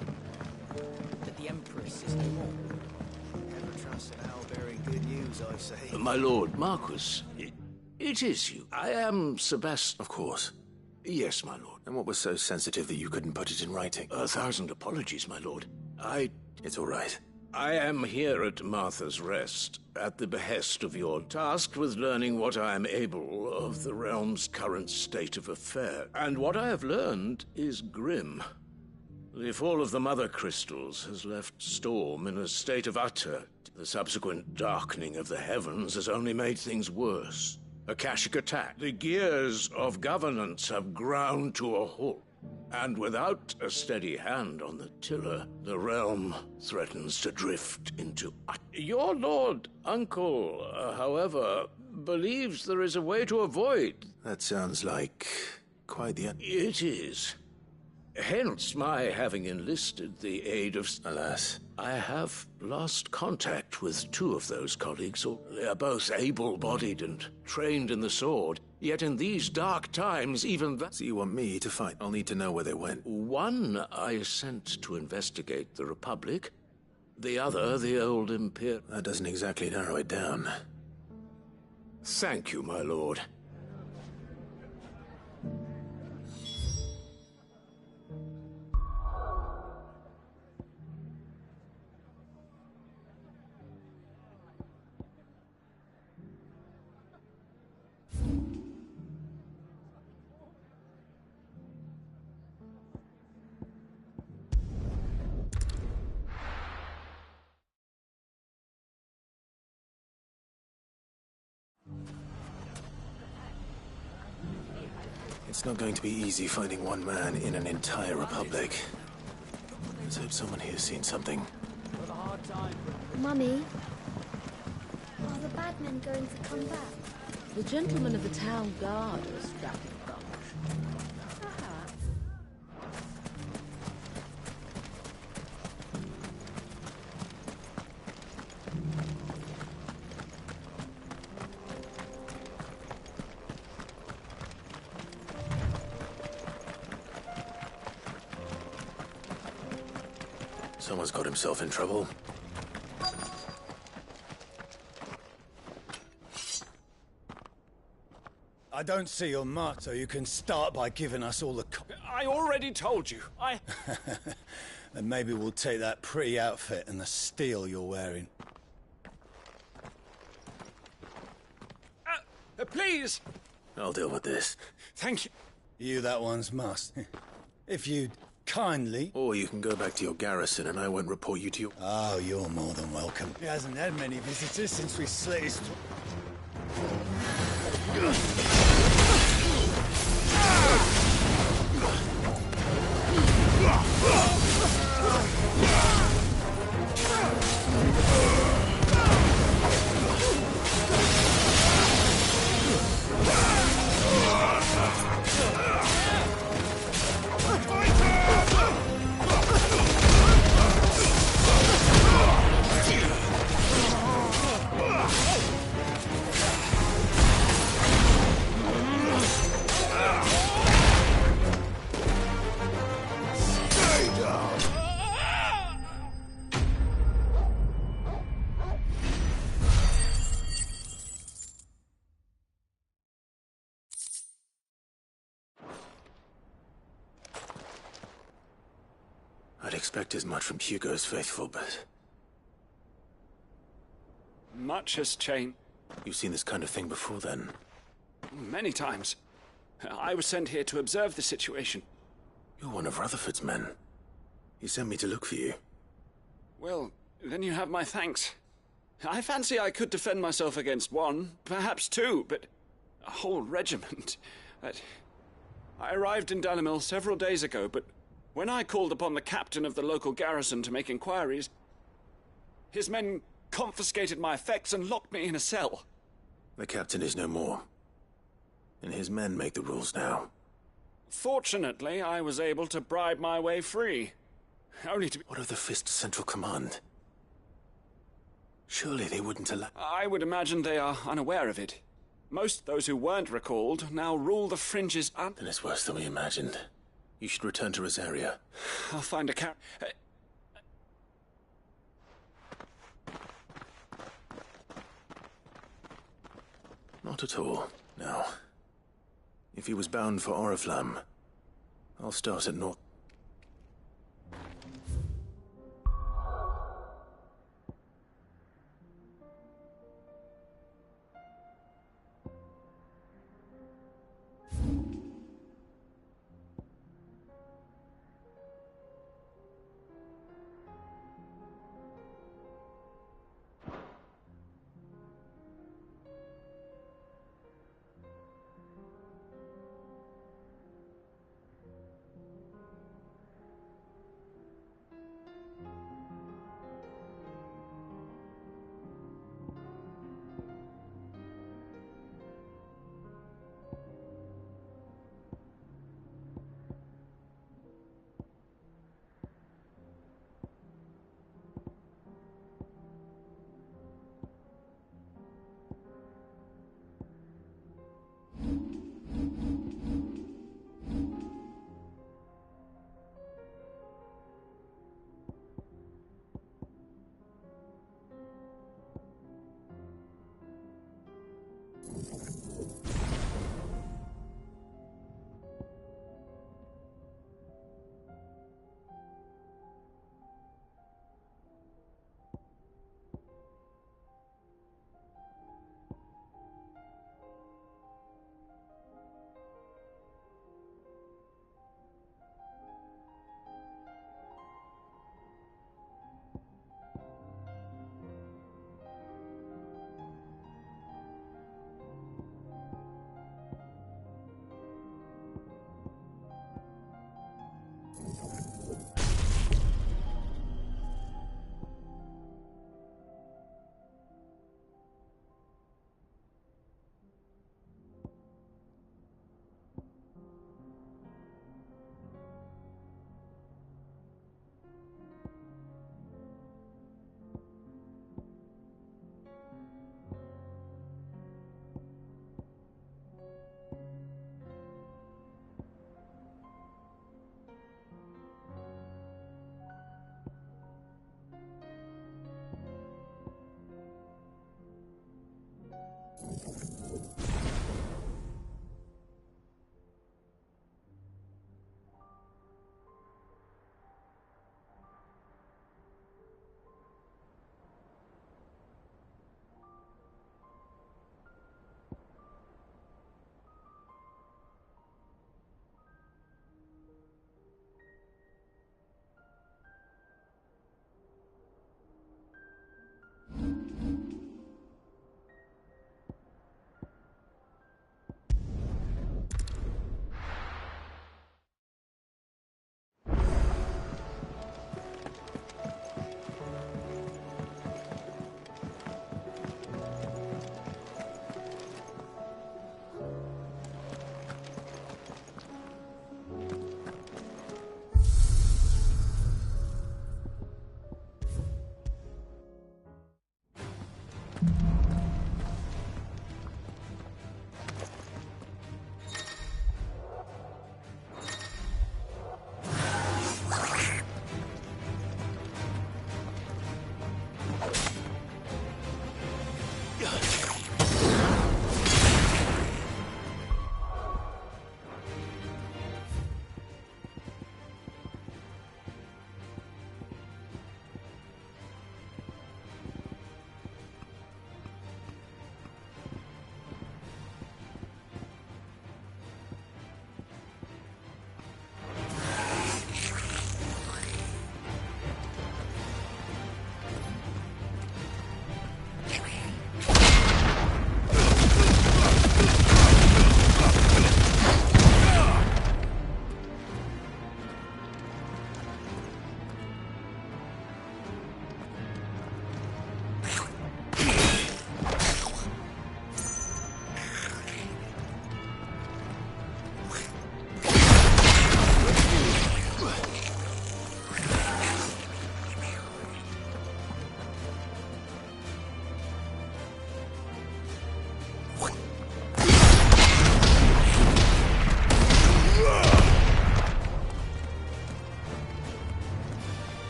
That the Empress is no more? Never trusted Owlberry. Good news, I say. My lord, Marquis, it is you. I am Sebastian. Of course. Yes, my lord. And what was so sensitive that you couldn't put it in writing? 1,000 apologies, my lord. It's all right. I am here at Martha's Rest, at the behest of your tasked with learning what I am able of the realm's current state of affair. And what I have learned is grim. The fall of the Mother Crystals has left Storm in a state of utter. The subsequent darkening of the heavens has only made things worse. Akashic attack. The gears of governance have ground to a halt. And without a steady hand on the tiller, the realm threatens to drift into... Your lord uncle, however, believes there is a way to avoid... That sounds like quite the... It is. Hence my having enlisted the aid of... Alas. I have lost contact with 2 of those colleagues. They are both able-bodied and trained in the sword. Yet in these dark times, even that... So you want me to fight? I'll need to know where they went. One I sent to investigate the Republic. The other, the old Imperial... That doesn't exactly narrow it down. Thank you, my lord. It's not going to be easy finding one man in an entire republic. Let's hope someone here's seen something. Mummy, are the bad men going to come back? The gentlemen of the town guard are strapped for guns. Someone's got himself in trouble. I don't see your motto. You can start by giving us all the... I already told you. Then maybe we'll take that pretty outfit and the steel you're wearing. Please! I'll deal with this. Thank you. You that one's must. If you'd kindly... Or you can go back to your garrison and I won't report you to your... Oh, you're more than welcome. He hasn't had many visitors since we slit his... expect as much from Hugo's faithful, but... Much has changed. You've seen this kind of thing before, then? Many times. I was sent here to observe the situation. You're one of Rutherford's men. He sent me to look for you. Well, then you have my thanks. I fancy I could defend myself against one, perhaps two, but a whole regiment. I arrived in Dalimil several days ago, but when I called upon the captain of the local garrison to make inquiries, his men confiscated my effects and locked me in a cell. The captain is no more, and his men make the rules now. Fortunately, I was able to bribe my way free. Only to be... What of the Fist Central Command? Surely they wouldn't allow... I would imagine they are unaware of it. Most those who weren't recalled now rule the fringes and... Then it's worse than we imagined. You should return to Rosaria. I'll find a Not at all, no. If he was bound for Oriflamme, I'll start at North...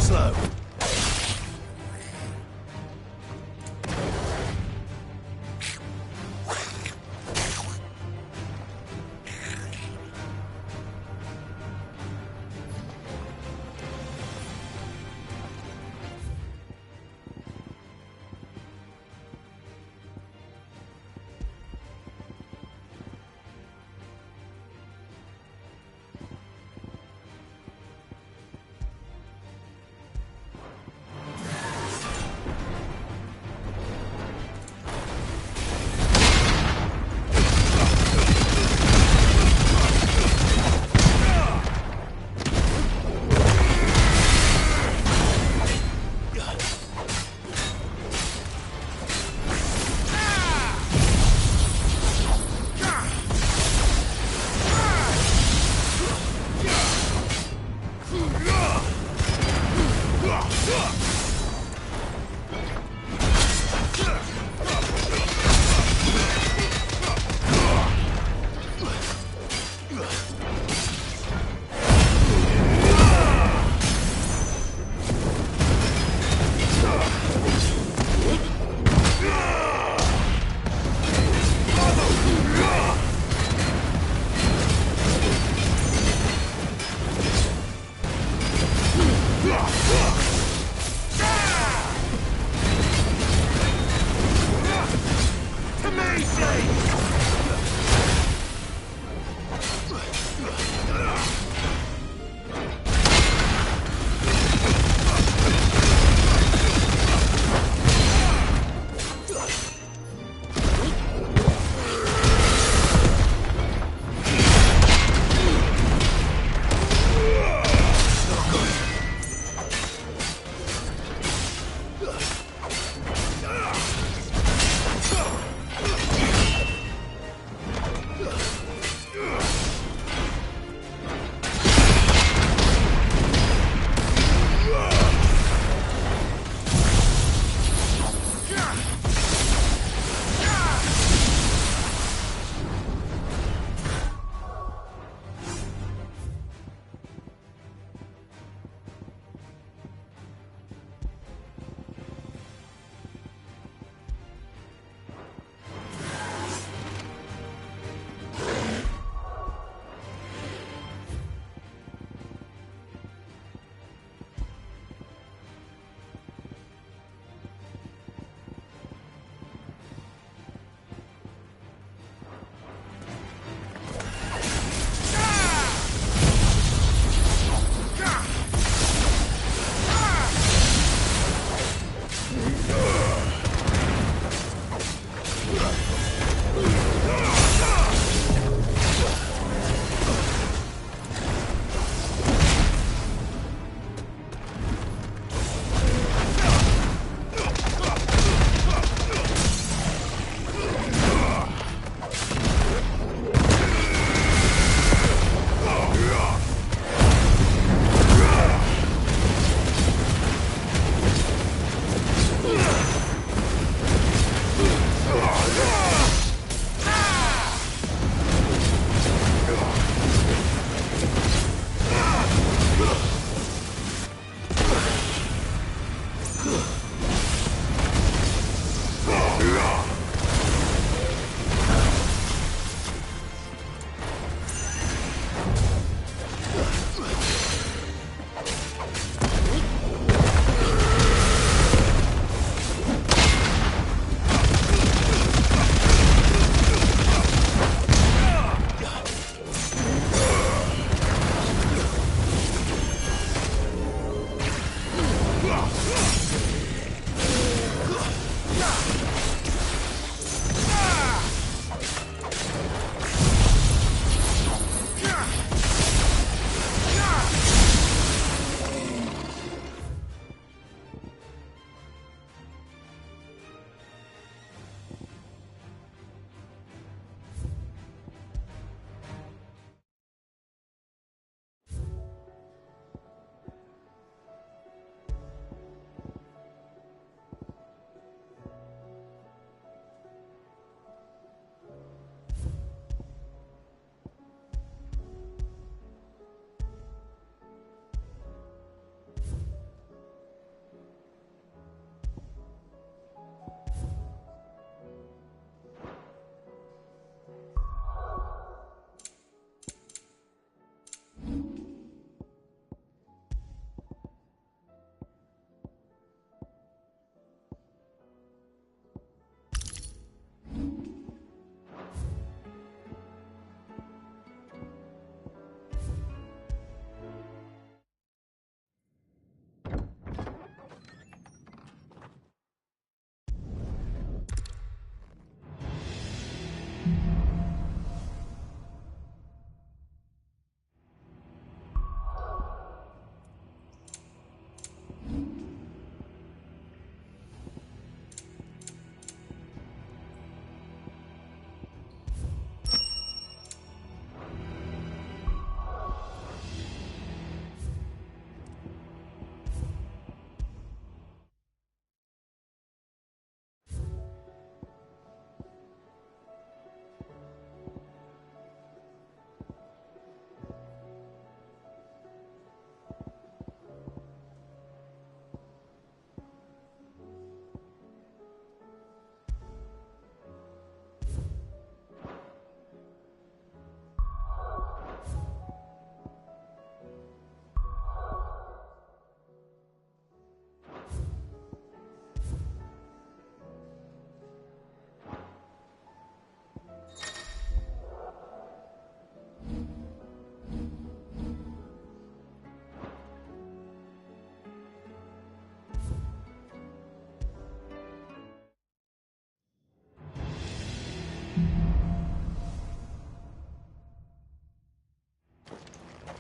slow.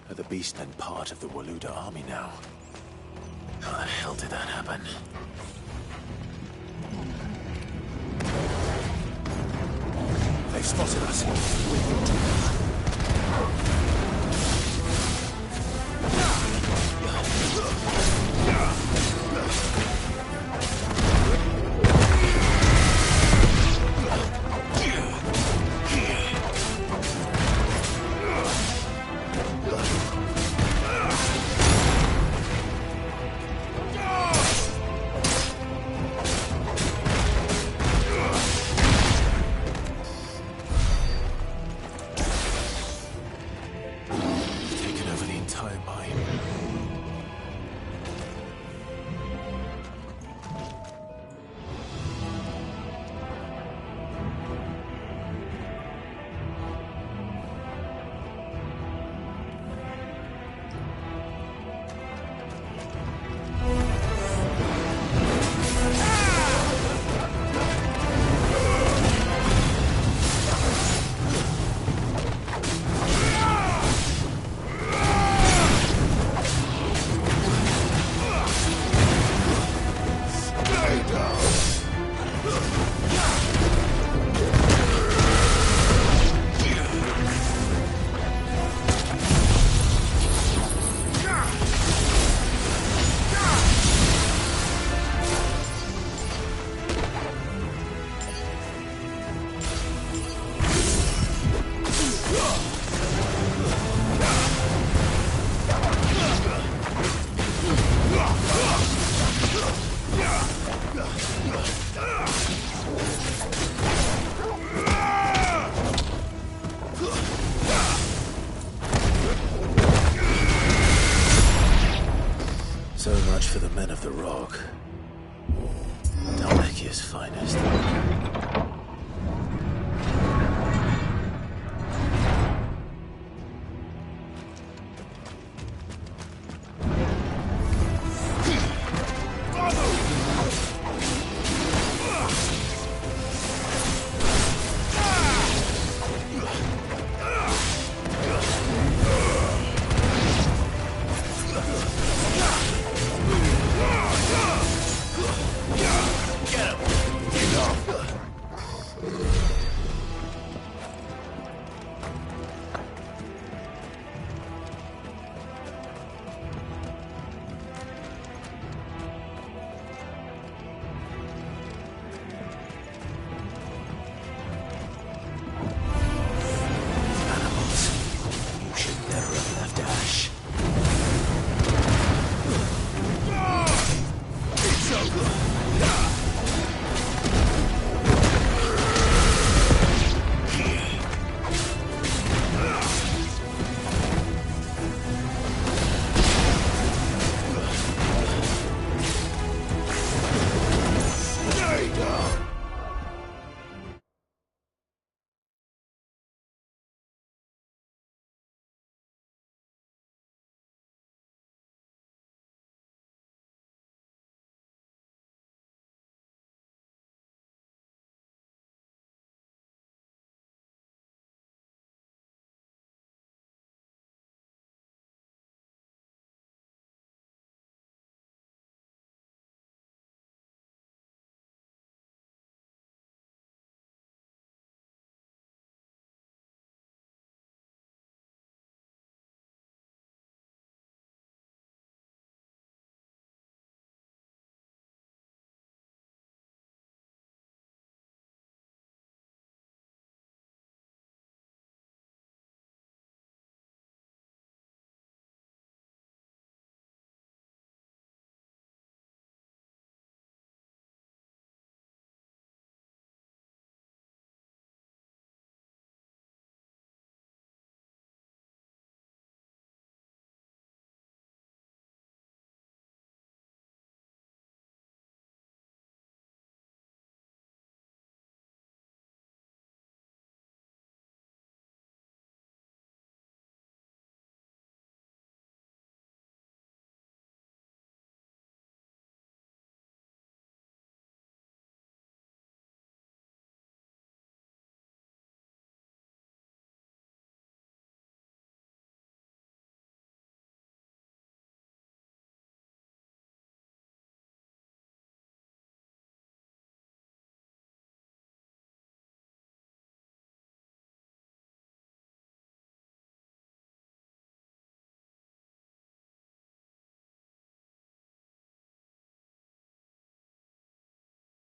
Are the beastmen part of the Waluda army now? How the hell did that happen? They've spotted us. So much for the men of the Rock. Dalmekia's finest.